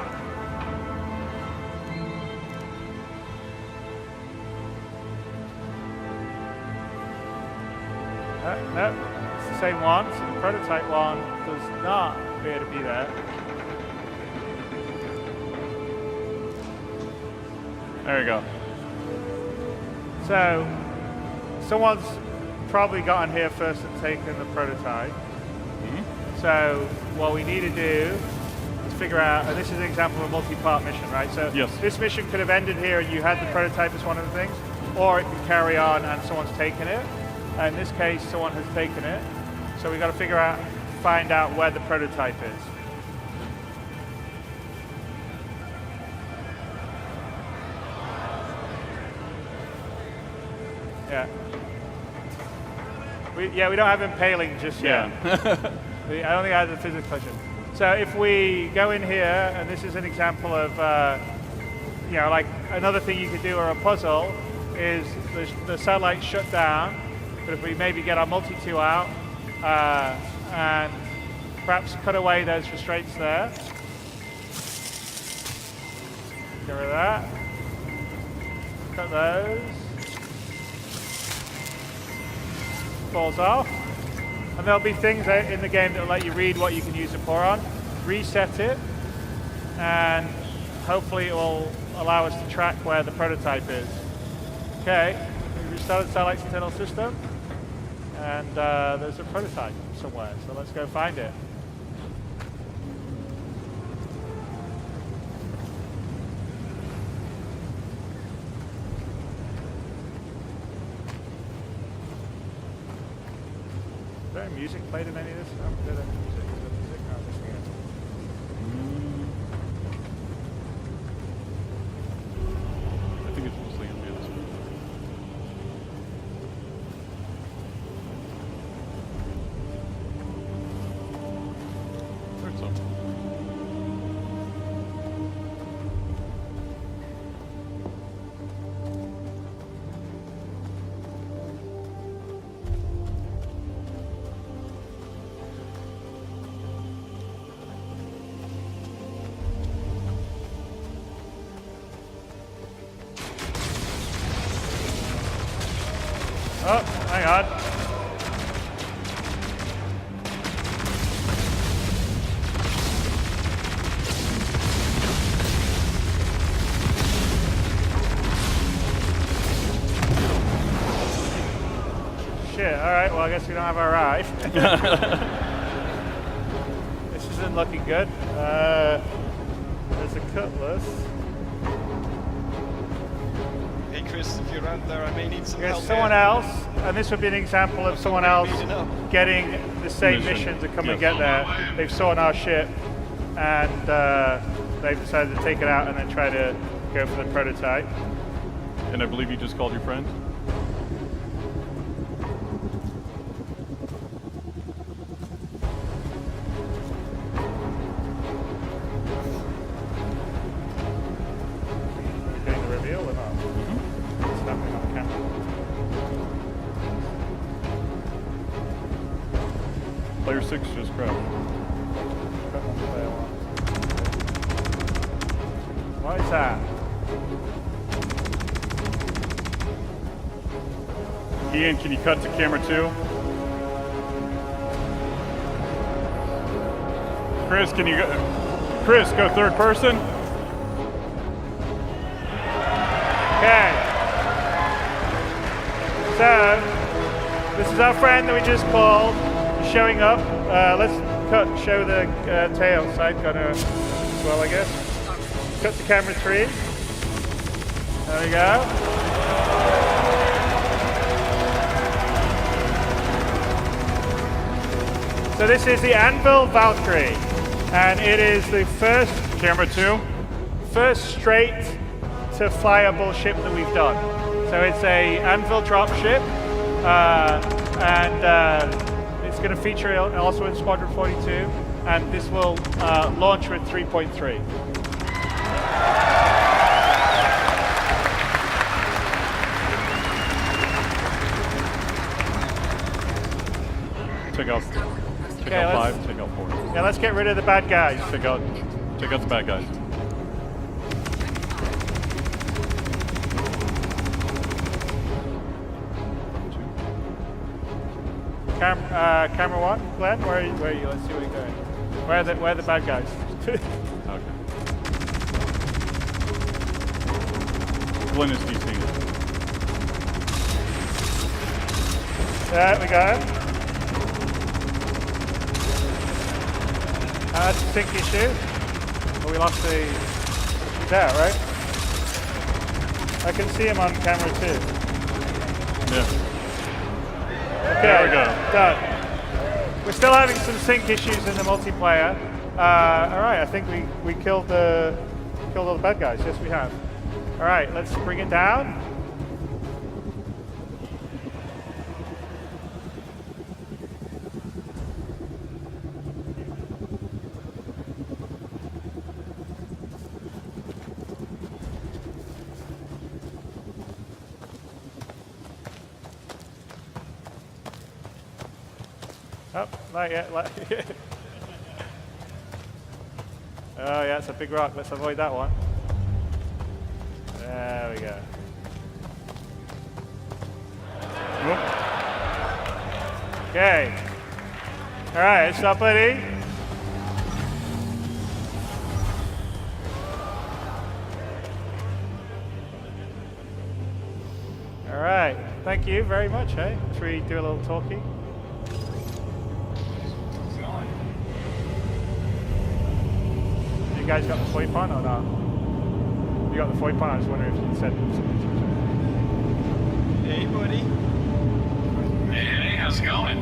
No, it's the same one. So the prototype one does not appear to be there. There you go. So, someone's probably gotten here first and taken the prototype. So what we need to do is figure out, and this is an example of a multi-part mission, right? So Yes. this mission could have ended here and you had the prototype as one of the things, or it can carry on and someone's taken it. In this case, someone has taken it. So we've got to find out where the prototype is. Yeah. We don't have impaling just yet. I don't think I have the physics question. So if we go in here, and this is an example of, like another thing you could do or a puzzle is the satellite shut down, but if we maybe get our multi-2 out and perhaps cut away those restraints there. Get rid of that. Cut those. Falls off. And there'll be things in the game that will let you read what you can use the pour on. Reset it, and hopefully it will allow us to track where the prototype is. Okay, we restarted satellite's internal system, and there's a prototype somewhere, so let's go find it. Is there music played in any of this? I haven't heard any music. Is there music? No, I'm missing it. I think it's mostly going to be this one. There's some. Oh, hang on. Shit, alright, well I guess we don't have our eye. This isn't looking good. There's a cutlass. Hey Chris, if you're out there, I may need some There's help someone here. else, and this would be an example of someone else getting the same mission to come and get there. They've sawn our ship, and they've decided to take it out and then try to go for the prototype. And I believe you just called your friend? Getting the reveal or not? It's happening on the camera. Player 6 just crashed. What is that? Ian, can you cut to camera 2? Chris, can you go? Chris, go third person. Okay. So, this is our friend that we just called. He's showing up. Let's show the tail side gunner as well, I guess. Cut to camera 3. There we go. So this is the Anvil Valkyrie, and it is the first Camera 2. straight to flyable ship that we've done. So it's a Anvil drop ship, and it's going to feature also in Squadron 42, and this will launch with 3.3. Take out Okay, 5, take out 4. Yeah, let's get rid of the bad guys. Take out the bad guys. Camera 1, Glenn, where are you? Let's see what you're doing. Where are the bad guys? Okay. Glenn is DCing. There we go. That's a sync issue. Oh, we lost the... He's out, right? I can see him on camera too. Yeah. Okay, there we go. Done. We're still having some sync issues in the multiplayer. All right, I think we killed all the bad guys. Yes, we have. All right, let's bring it down. Oh, not yet. Oh yeah, it's a big rock. Let's avoid that one. There we go. Okay. All right, stop, buddy. All right. Thank you very much. Hey, should we do a little talking? You guys got the FOIP on or not? You got the FOIP on? I was wondering if you said something to Hey, buddy. Hey, how's it going?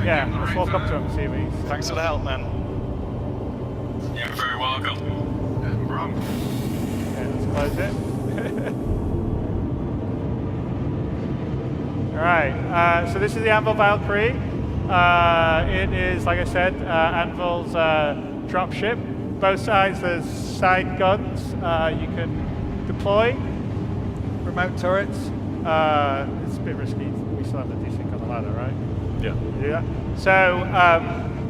Yeah, let's walk up to him, see if he's... Thanks for the help, man. You're very welcome. No problem. Okay, let's close it. Alright, so this is the Anvil Valkyrie. It is, like I said, Anvil's dropship. Both sides there's side guns you can deploy. Remote turrets. It's a bit risky. We still have the desync on the ladder, right? Yeah. Do that. So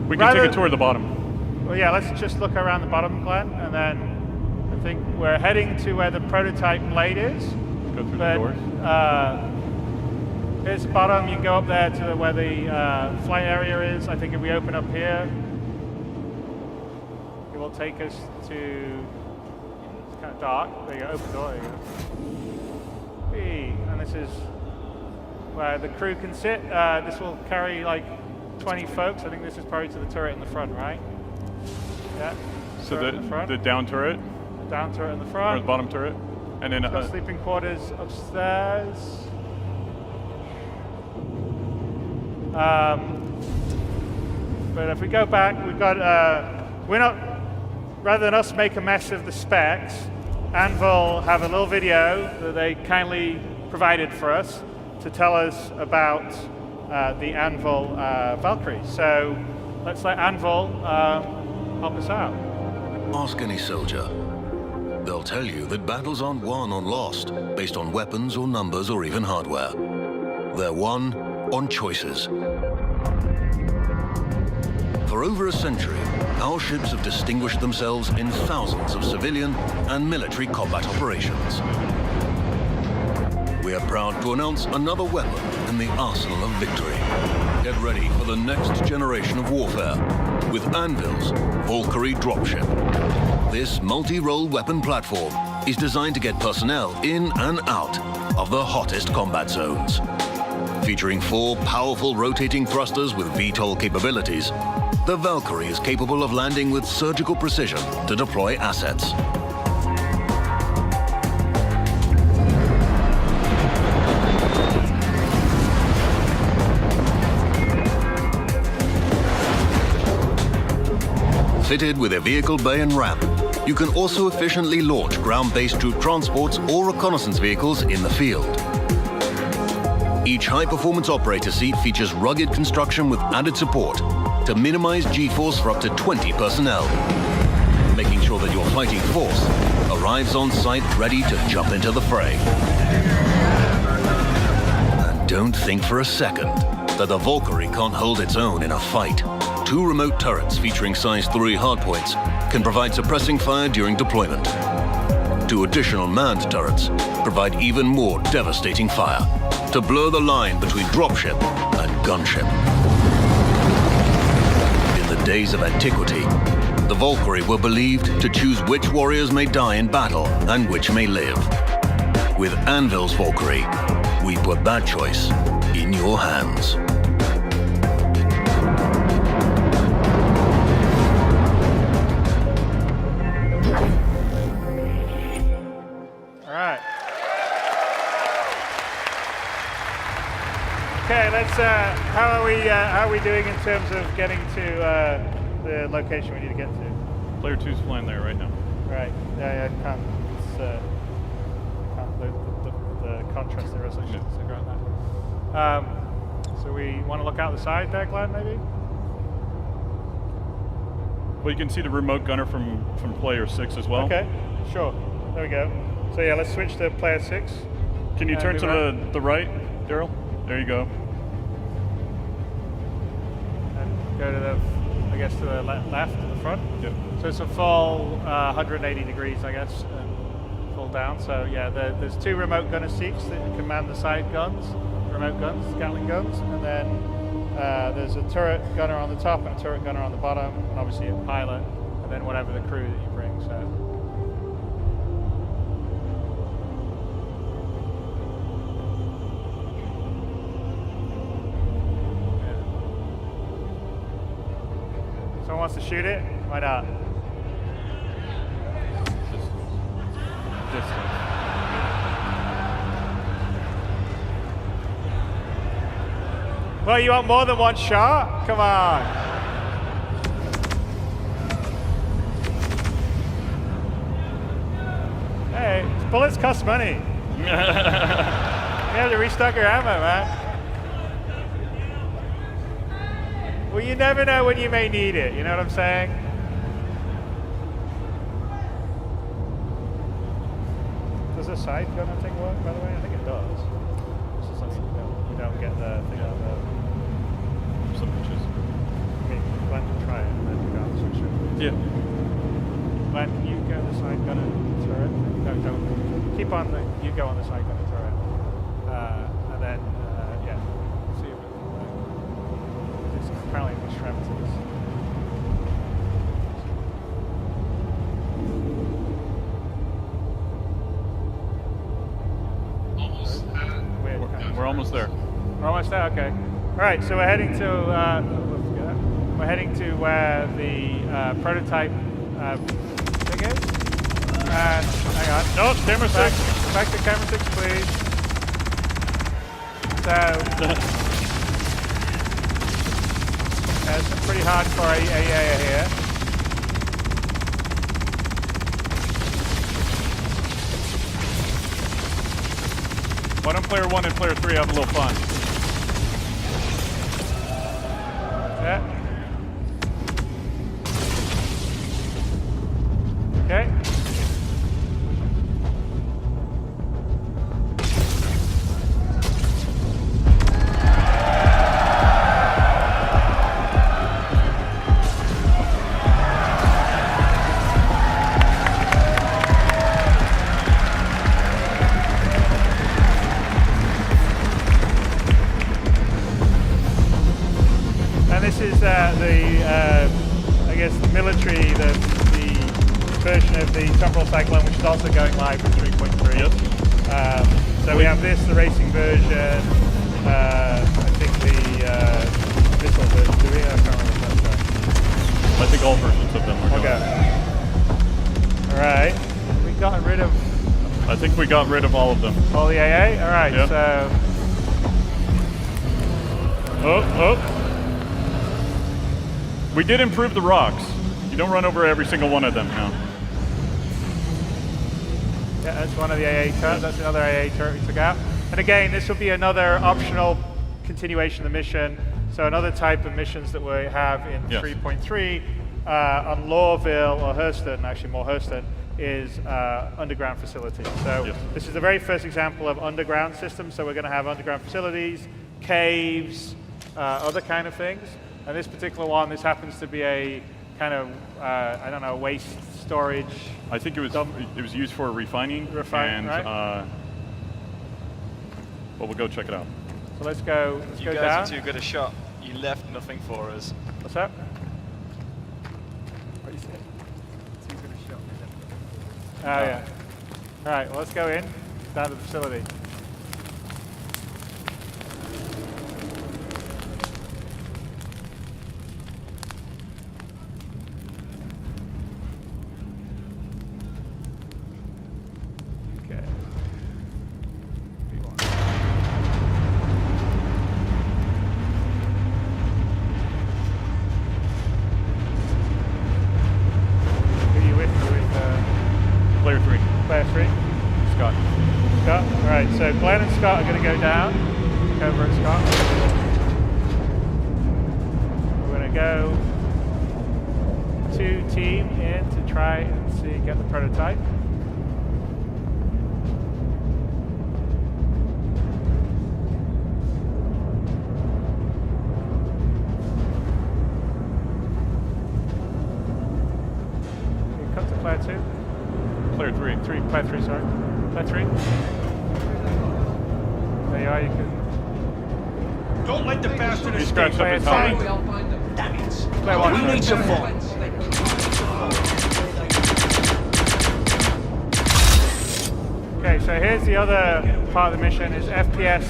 We can take a tour of the bottom. Well, yeah. Let's just look around the bottom, Glenn, and then I think we're heading to where the prototype blade is. Go through the doors. Here's the bottom. You can go up there to where the flight area is. I think if we open up here, it will take us to. It's kind of dark. There you go. Open door. There you go. And this is where the crew can sit. This will carry like 20 folks. I think this is probably to the turret in the front, right? Yeah. So the down turret? The down turret in the Or front. the bottom turret? And then Got sleeping quarters upstairs. But if we go back, we've got, we're not, rather than us make a mess of the specs, Anvil have a little video that they kindly provided for us to tell us about the Anvil Valkyrie. So let's let Anvil help us out. Ask any soldier. They'll tell you that battles aren't won or lost based on weapons or numbers or even hardware. They're won on choices. For over a century, our ships have distinguished themselves in thousands of civilian and military combat operations. We are proud to announce another weapon in the arsenal of victory. Get ready for the next generation of warfare with Anvil's Valkyrie dropship. This multi-role weapon platform is designed to get personnel in and out of the hottest combat zones. Featuring 4 powerful rotating thrusters with VTOL capabilities, the Valkyrie is capable of landing with surgical precision to deploy assets. Fitted with a vehicle bay and ramp, you can also efficiently launch ground-based troop transports or reconnaissance vehicles in the field. Each high-performance operator seat features rugged construction with added support to minimize G-force for up to 20 personnel, making sure that your fighting force arrives on site ready to jump into the fray. And don't think for a second that the Valkyrie can't hold its own in a fight. 2 remote turrets featuring size 3 hardpoints can provide suppressing fire during deployment. 2 additional manned turrets provide even more devastating fire to blur the line between dropship and gunship. In the days of antiquity, the Valkyrie were believed to choose which warriors may die in battle and which may live. With Anvil's Valkyrie, we put that choice in your hands. All right. Okay, let's. How are we doing in terms of getting to the location we need to get to? Player 2's flying there right now. Right. Yeah, I can't. It's, the contrast, the resolution. So go on that. So we want to look out the side there, Glenn, maybe. Well, you can see the remote gunner from player 6 as well. Okay. Sure. There we go. So yeah, let's switch to player 6. Can you turn to the right, Daryl? There you go. And go to the, I guess, to the left, to the front. Yep. So it's a full 180 degrees, I guess, and full down. So yeah, there's 2 remote gunner seats that command the side guns, remote guns, Gatling guns, and then there's a turret gunner on the top and a turret gunner on the bottom, and obviously a pilot, and then whatever the crew that you bring. So. Someone wants to shoot it? Why not? Distance. Well, you want more than one shot? Come on. Hey, bullets cost money. You have to restock your ammo, man. Well, you never know when you may need it, you know what I'm saying? Does the side gunner thing work, by the way? I think it does. It's just something you don't get the thing out of Some pitches. I mean, Glenn can try it and then go and switch it. Yeah. Glenn, you go the side gunner turret. No, don't. Keep on you go on the side gunner turret. And then, yeah. See if it's apparently extremities. We're almost there. We're almost there. Okay. All right. So we're heading to where the prototype thing is. And hang on. No, camera 6. Back to camera 6, please. So there's some pretty hardcore AA here. Why don't player 1 and player 3 have a little fun? Yeah. Okay. This is I guess the military, the version of the temporal cyclone, which is also going live with 3.3. Yep. So we have this, the racing version. I think the missile version. Do we? I can't remember if that's right. I think all versions of them are going. Okay. All right. We got rid of. I think we got rid of all of them. All the AA. All right. Yep. So. Oh. We did improve the rocks. You don't run over every single one of them now. Yeah, that's one of the AA turrets. That's another AA turret we took out. And again, this will be another optional continuation of the mission. So another type of missions that we have in 3.3 on Lawville or Hurston, actually more Hurston, is underground facilities. So this is the very first example of underground systems. So we're going to have underground facilities, caves, other kind of things. And this particular one, this happens to be a kind of, I don't know, waste storage. I think it was used for refining. Refining, and, right? Well, we'll go check it out. So let's go down. You guys are too good a shot. You left nothing for us. What's that? What do you say? Too good a shot. Oh, yeah. All right, well, let's go in, down to the facility. Scott. Right, so Glenn and Scott are going to go down. Look over at Scott. We're going to go 2-team in to try and see, get the prototype. Cut to player 2. Player 3. Player 3, sorry. Player 3. There you are, you can... Don't let the bastard He escape. scratched up his helmet. Damn it. Player 1. We sorry. need some fun. Okay, so here's the other part of the mission is FPS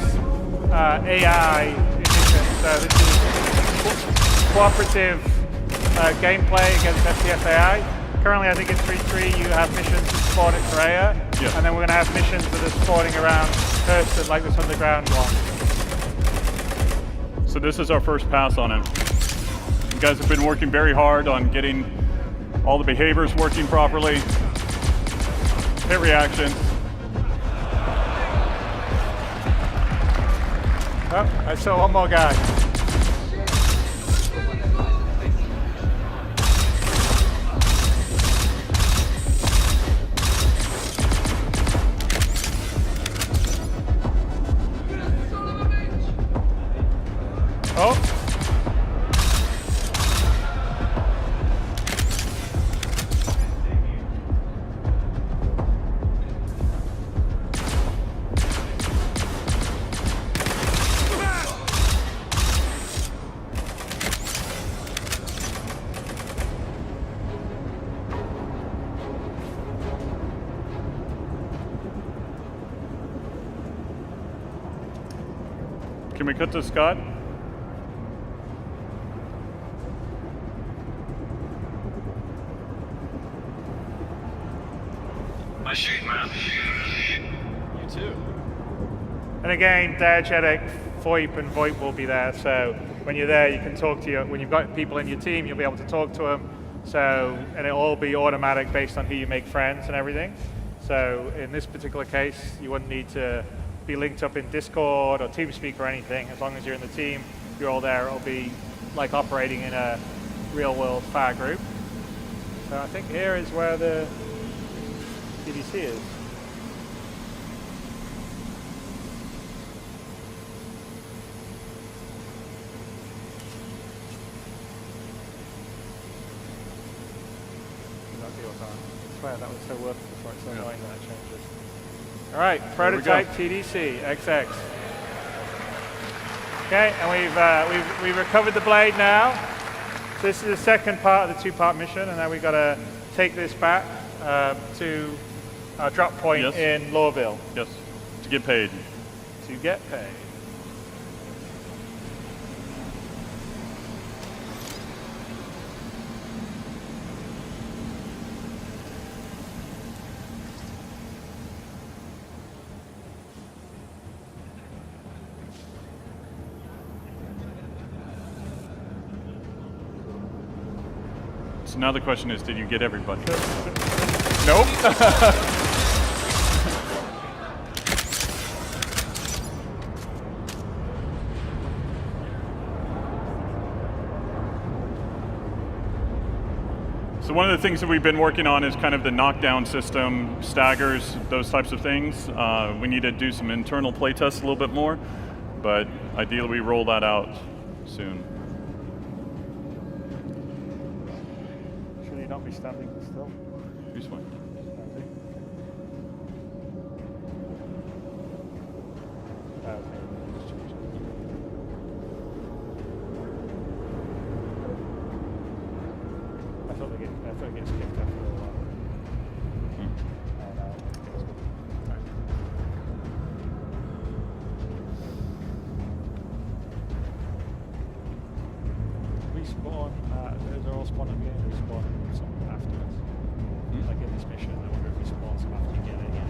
AI mission. So this is cooperative gameplay against FPS AI. Currently, I think in 3.3 you have missions that support it for AI, Yeah. and then we're going to have missions that are supporting around person, like this underground one. So this is our first pass on it. You guys have been working very hard on getting all the behaviors working properly. Hit reactions. Oh, I saw one more guy. Oh. Can we cut to Scott? My shade, man. You too. And again, diegetic, VoIP and VoIP will be there. So when you're there, you can talk to when you've got people in your team, you'll be able to talk to them. So, and it'll all be automatic based on who you make friends and everything. So in this particular case, you wouldn't need to be linked up in Discord or TeamSpeak or anything. As long as you're in the team, you're all there. It'll be like operating in a real world fire group. So I think here is where the CDC is. I swear that was so worth it before. It's so annoying when that changes. All right, prototype TDC XX. Okay, and we've recovered the blade now. This is the second part of the two-part mission, and now we've got to take this back to our drop point in Lawville. Yes, to get paid. To get paid. So now the question is, did you get everybody? Nope. So one of the things that we've been working on is kind of the knockdown system, staggers, those types of things. We need to do some internal play tests a little bit more, but ideally we roll that out soon. Should you not be standing still? Who's fine? I thought it gets kicked after a while. Respawn, those are all spawn at the end, respawn some afterwards. Like in this mission, I wonder if we spawn some after you get it again.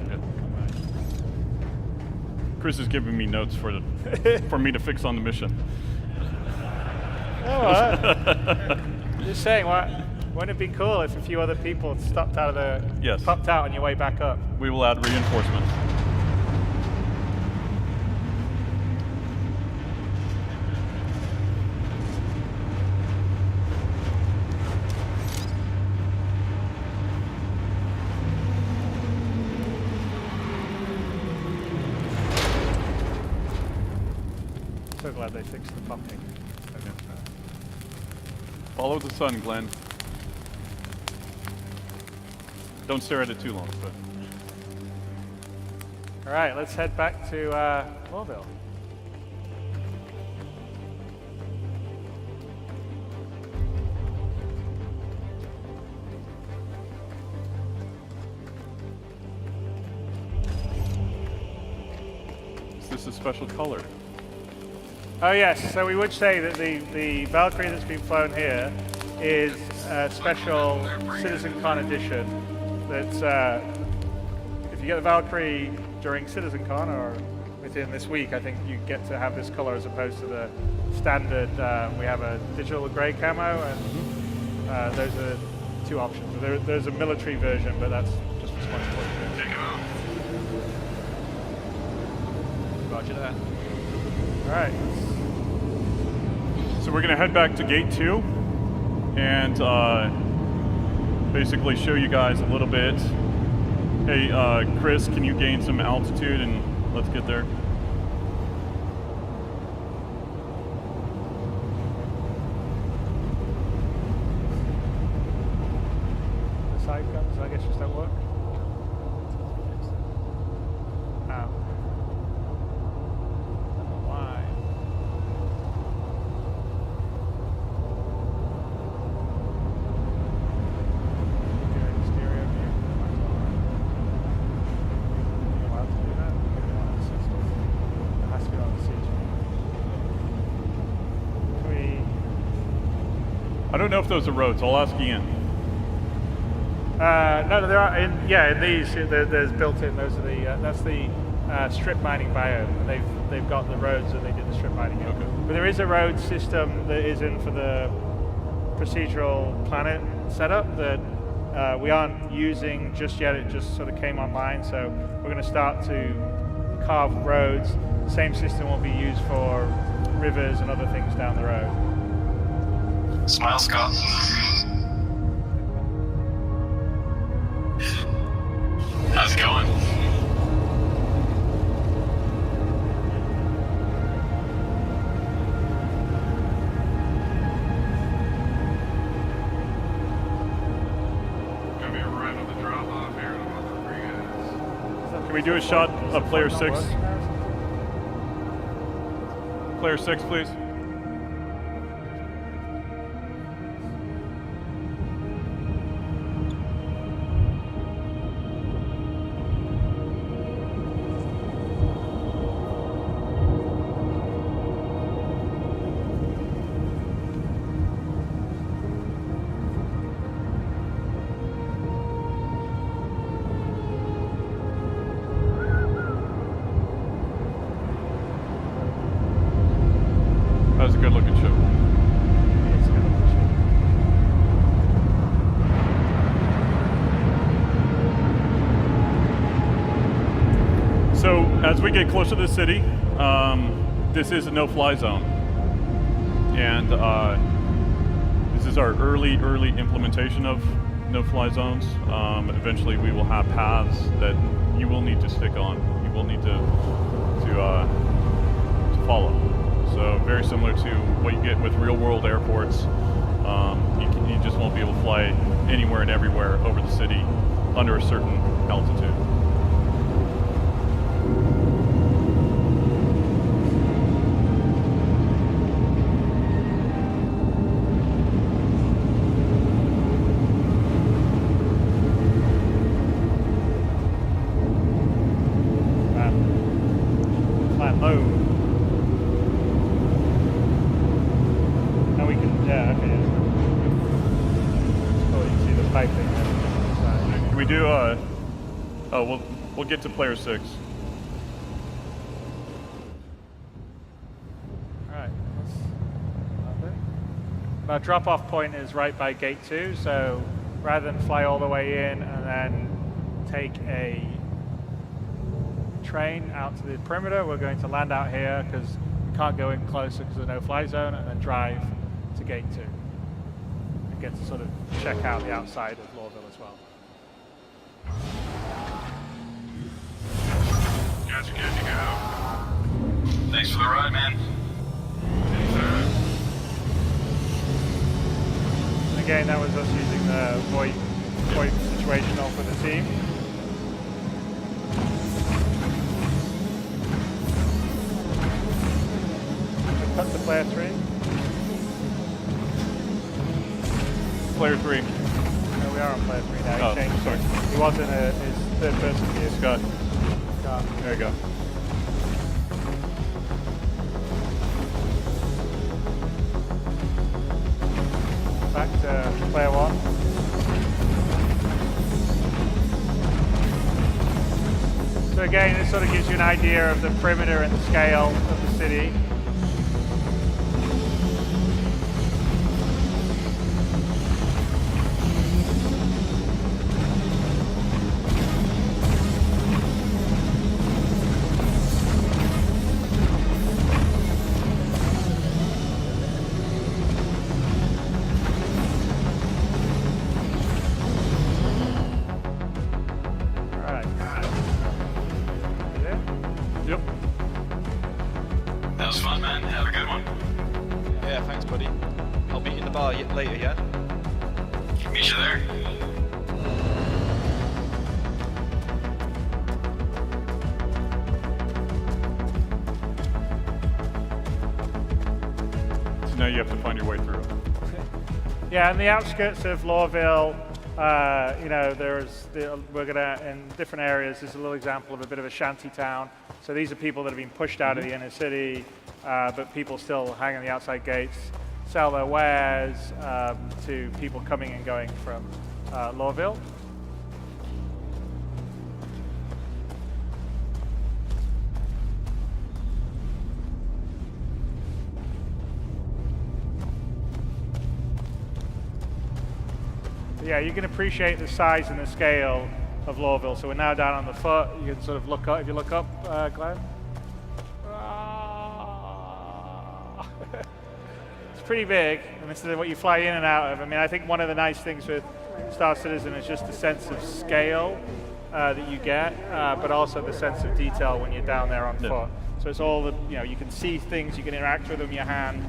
Come back. Chris is giving me notes for me to fix on the mission. Alright. Just saying, Wouldn't it be cool if a few other people stopped out of the Yes. popped out on your way back up? We will add reinforcements. So glad they fixed the popping. Follow the sun, Glenn. Don't stare at it too long, but. All right, let's head back to Lorville. Is this a special color? Oh yes, so we would say that the Valkyrie that's been flown here is a special CitizenCon edition. That's if you get the Valkyrie during CitizenCon or within this week, I think you get to have this color as opposed to the standard. We have a digital gray camo, and those are two options. There's a military version, but that's just responsible. Take it off. Roger that. All right. So we're gonna head back to gate 2 and basically show you guys a little bit. Hey, Chris, can you gain some altitude and let's get there? The side guns, I guess, just don't work. Oh. Don't know why. Stereo view. Are you allowed to do that? It has to be on the siege. Can we? I don't know if those are roads. I'll ask Ian. No, there are. In these, there's built-in. Those are the. That's the strip mining biome. And they've got the roads that they did the strip mining in. Okay. But there is a road system that is in for the procedural planet setup that we aren't using just yet. It just sort of came online, so we're going to start to carve roads. The same system will be used for rivers and other things down the road. Smile, Scott. How's it going? Gonna be right on the drop off here in Rodriguez. Can we do a shot of player 6? Player 6, please. That was a good looking ship. So as we get closer to the city, this is a no-fly zone. And this is our early implementation of no-fly zones. Eventually we will have paths that you will need to stick on. You will need to follow. So very similar to what you get with real-world airports. You just won't be able to fly anywhere and everywhere over the city under a certain altitude. Flat low. Now we can, yeah, okay. Oh, you can see the piping. Can we do we'll get to player 6. Alright, let's land Our drop-off point is right by gate 2, so rather than fly all the way in and then take a train out to the perimeter, we're going to land out here because we can't go in closer because of the no-fly zone, and then drive to gate 2 and get to sort of check out the outside of Lawville as well. Guys are good to go. Thanks for the ride, man. Again, that was us using the VoIP situational for the team. Cut to player 3. Player 3. No, we are on player 3 now. Oh, He changed. sorry. He was in his third person view. Scott. There you go. Back to player 1. So again, this sort of gives you an idea of the perimeter and the scale of the city. Yep. That was fun, man. Have a good one. Yeah, thanks, buddy. I'll be in the bar later, yeah? Meet you there. So now you have to find your way through. Yeah, in the outskirts of Lawville, you know, we're gonna, in different areas, there's a little example of a bit of a shanty town. So these are people that have been pushed out of the inner city, but people still hang on the outside gates, sell their wares to people coming and going from Lawville. Yeah, you can appreciate the size and the scale of Lawville. So we're now down on the foot. You can sort of look up, if you look up, Glenn. It's pretty big, and this is what you fly in and out of. I mean, I think one of the nice things with Star Citizen is just the sense of scale that you get, but also the sense of detail when you're down there on foot. So it's all the, you know, you can see things, you can interact with them in your hand.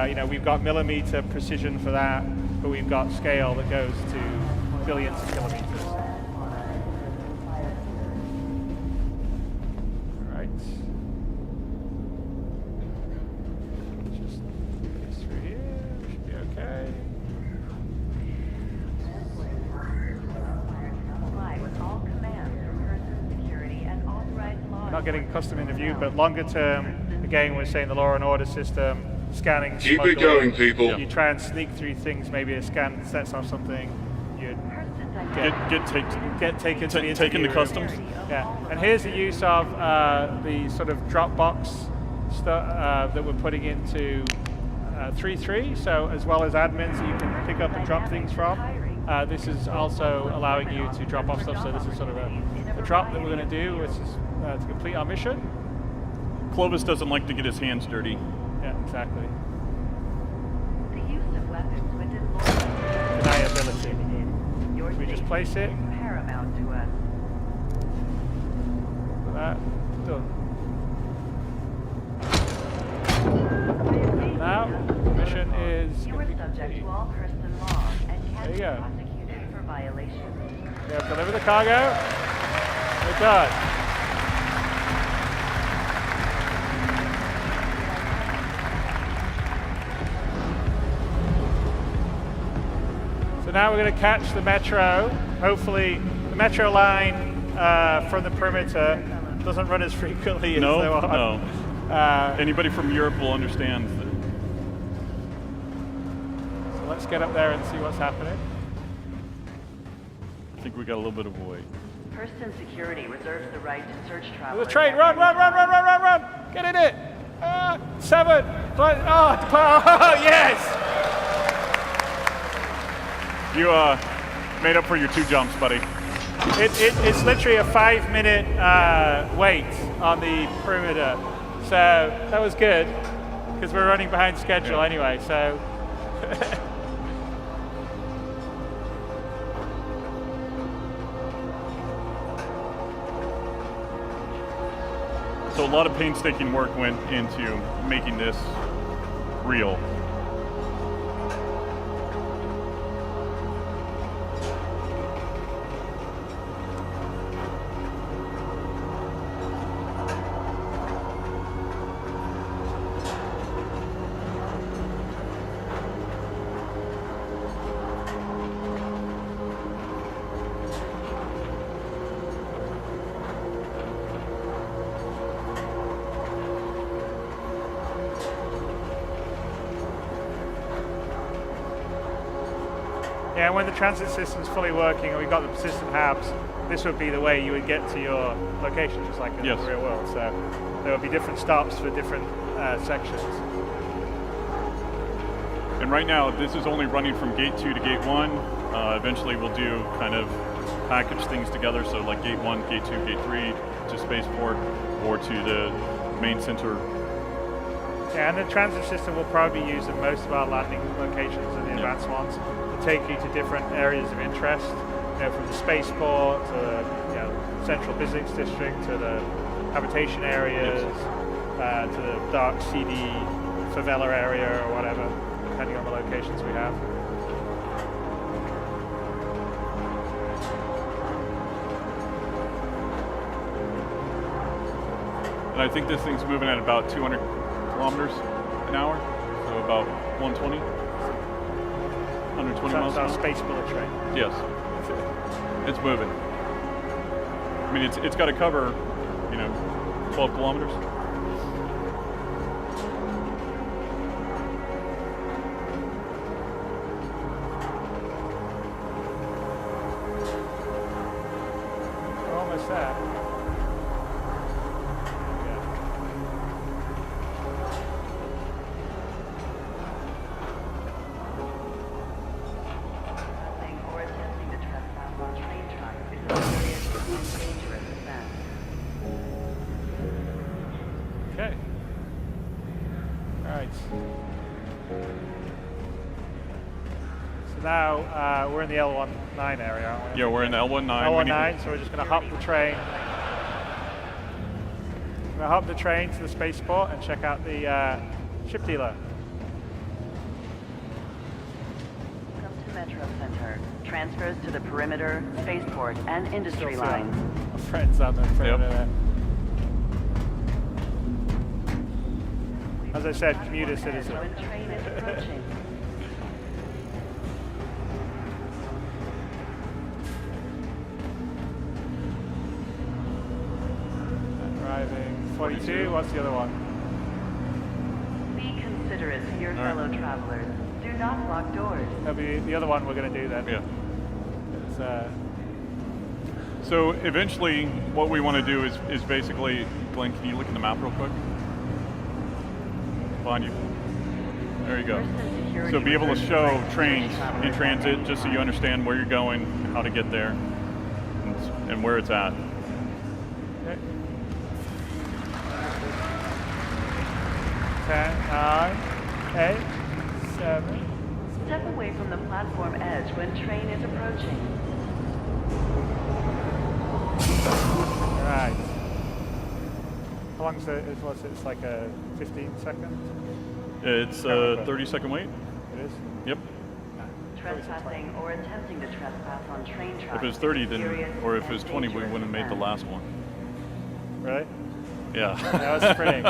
You know, we've got millimeter precision for that, but we've got scale that goes to billions of kilometers. All right. Just pace through here, should be okay. Comply with all commands from person security and authorized law. Not getting custom interview, but longer term, again, we're saying the law and order system, scanning, Keep smuggling. it going, people. You try and sneak through things, maybe a scan sets off something, you Get taken to the taken to interview room. customs. Yeah, and here's the use of the sort of Dropbox stuff that we're putting into 3.3, so as well as admins that you can pick up and drop things from. This is also allowing you to drop off stuff, so this is sort of a drop that we're going to do, which is to complete our mission. Clovis doesn't like to get his hands dirty. Yeah, exactly. The use of weapons within law Deniability. your We just safety place it. is paramount to us. For that, done. Now, mission is You are subject to all person laws and can There be you go. prosecuted for violations. Yeah, deliver the cargo. We're done. So now we're going to catch the metro. Hopefully, the metro line from the perimeter doesn't run as frequently as they want. No. Anybody from Europe will understand that. So let's get up there and see what's happening. I think we got a little bit of a wait. Person security reserves the right to search The travelers. train, run! Get in it! 7! Oh, yes! You made up for your 2 jumps, buddy. It's literally a 5-minute wait on the perimeter, so that was good because we're running behind schedule anyway. So. So a lot of painstaking work went into making this real. Yeah, when the transit system's fully working and we've got the persistent hubs, this would be the way you would get to your location, just like in the real world. So there will be different stops for different sections. And right now, this is only running from gate 2 to gate 1. Eventually, we'll do kind of package things together. So like gate 1, gate 2, gate 3 to spaceport or to the main center. Yeah, and the transit system will probably be used at most of our landing locations and the advanced ones to take you to different areas of interest. You know, from the spaceport to the central business district to the habitation areas to the dark, seedy favela area or whatever, depending on the locations we have. And I think this thing's moving at about 200 kilometers an hour, so about 120, 120 miles an hour. That's our space bullet train. Yes, it's moving. I mean, it's got to cover, 12 kilometers. We're almost there. Okay. All right. So now we're in the L19 area, aren't we? Yeah, we're in the L19. L19, so we're just going to hop the train. We're going to hop the train to the spaceport and check out the ship dealer. Welcome to Metro Center. Transfers to the perimeter, spaceport, and industry lines. Our friends on the perimeter there. As I said, commuter citizen. When train is approaching. Arriving 42. What's the other one? Be considerate to your fellow travelers. Do not block doors. That'll be the other one we're going to do then. Yeah. It's, So eventually, what we want to do is basically, Glenn, can you look at the map real quick? Behind you. There you go. So be able to show trains in transit just so you understand where you're going, how to get there, and where it's at. Okay. 10, 9, 8, 7. Step away from the platform edge when train is approaching. All right. How long is it? It's like a 15 seconds? It's a 30-second wait. It is? Yep. Trespassing or attempting to trespass on train tracks. If it was 30, then, or if it was 20, we wouldn't have made the last one. Really? Yeah. That was spring.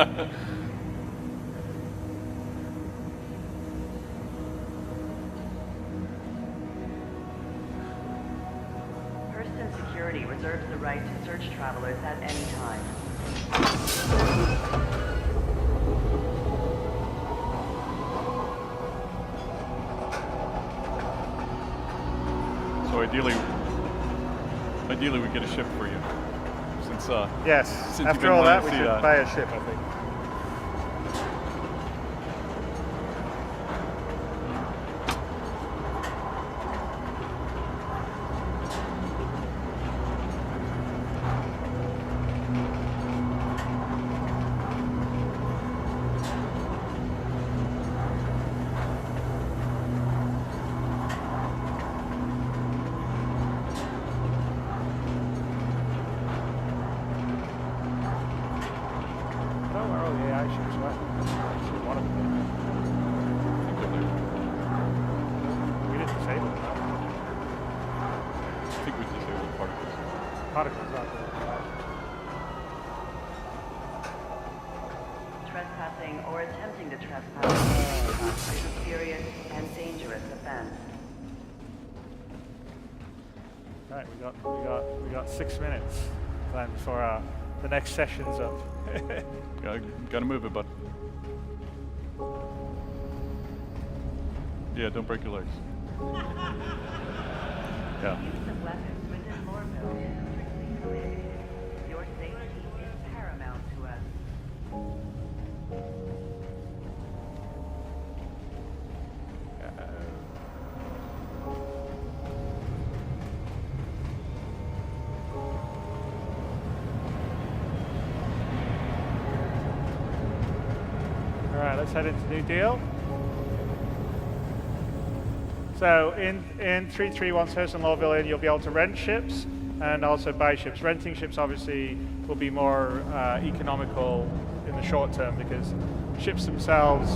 Hurston Security reserves the right to search travelers at any time. So ideally we get a ship for you. Since yes. since After you've been all that, wanting we to see should that. buy a ship, I think. trespassing or attempting to trespass is a serious and dangerous offense. Right, we got 6 minutes planned before the next session's up. Gotta move it, bud. Yeah, don't break your legs. Yeah. Use of weapons within Lorville is strictly prohibited. Your safety is paramount to us. All right, let's head into New Deal. So in 3.3, once Hearst and Lorville in, you'll be able to rent ships and also buy ships. Renting ships obviously will be more economical in the short term because ships themselves.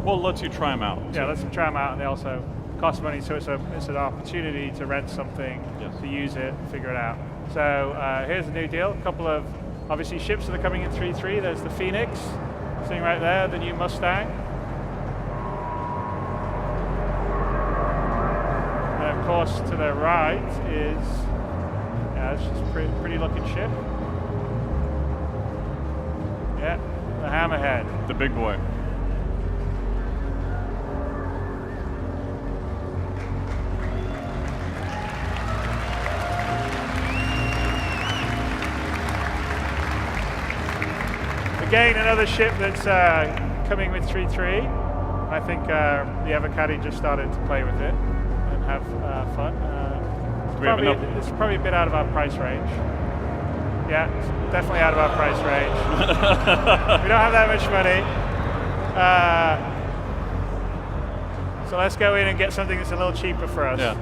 Well, it lets you try them out. Yeah, lets them try them out, and they also cost money. So it's an opportunity to rent something, to use it, figure it out. So here's the New Deal. A couple of obviously ships that are coming in 3.3. There's the Phoenix, sitting right there, the new Mustang. Of course, to the right is, it's just a pretty looking ship. Yeah, the Hammerhead. The big boy. Again, another ship that's coming with 3.3. I think the Avocado just started to play with it. Have fun. It's probably a bit out of our price range. Yeah, it's definitely out of our price range. We don't have that much money. So let's go in and get something that's a little cheaper for us. Yeah.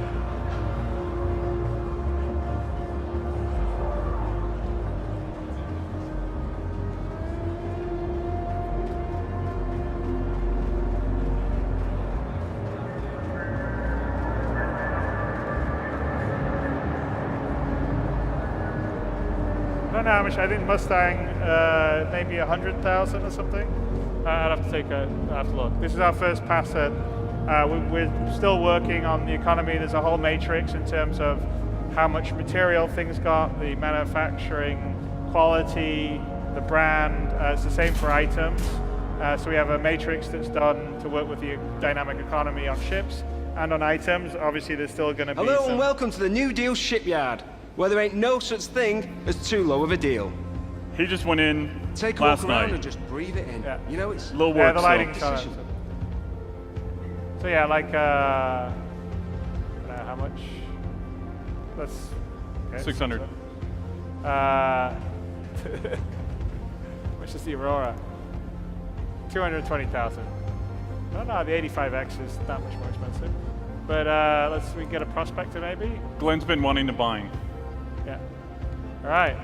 I don't know how much. I think Mustang, maybe 100,000 or something. I'd have to look. This is our first pass at. We're still working on the economy. There's a whole matrix in terms of how much material things got, the manufacturing quality, the brand. It's the same for items. So we have a matrix that's done to work with the dynamic economy on ships and on items. Obviously, there's still going to be. Hello and welcome to the New Deal shipyard, where there ain't no such thing as too low of a deal. He just went in Take a last walk around night. and just breathe it in. Yeah. You know, it's Little work. The lighting's on. So yeah, like I don't know how much. Let's. Okay, 600. Which is the Aurora? 220,000. No, the 85X is that much more expensive. But we can get a Prospector maybe. Glenn's been wanting to buy. Yeah. All right.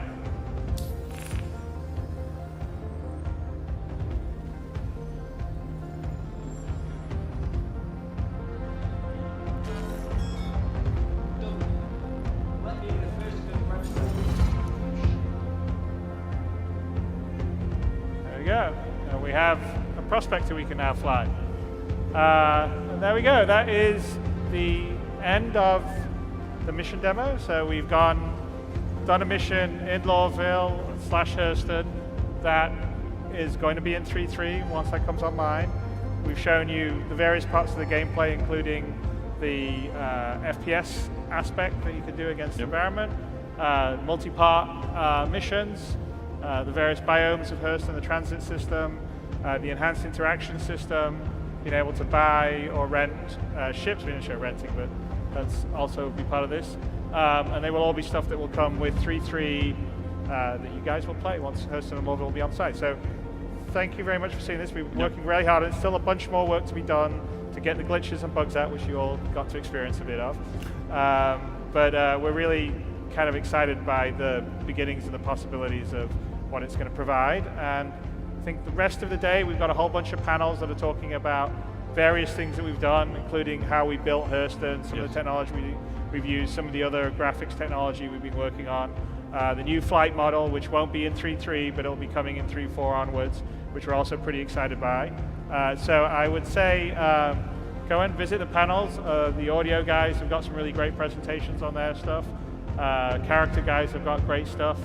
There we go. And we have a Prospector we can now fly. And there we go. That is the end of the mission demo. So we've done a mission in Lorville / Hurston that is going to be in 3.3 once that comes online. We've shown you the various parts of the gameplay, including the FPS aspect that you can do against the environment, multi-part missions, the various biomes of Hurston, the transit system, the enhanced interaction system, being able to buy or rent ships. We didn't show renting, but that's also be part of this. And they will all be stuff that will come with 3.3 that you guys will play once Hurston and Lorville will be on site. So thank you very much for seeing this. We've been working really hard, and there's still a bunch more work to be done to get the glitches and bugs out, which you all got to experience a bit of. But we're really kind of excited by the beginnings and the possibilities of what it's going to provide. And I think the rest of the day, we've got a whole bunch of panels that are talking about various things that we've done, including how we built Hurston, some of the technology we've used, some of the other graphics technology we've been working on, the new flight model, which won't be in 3.3, but it'll be coming in 3.4 onwards, which we're also pretty excited by. So I would say go and visit the panels. The audio guys have got some really great presentations on their stuff. Character guys have got great stuff.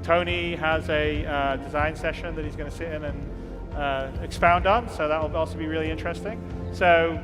Tony has a design session that he's going to sit in and expound on, so that will also be really interesting. So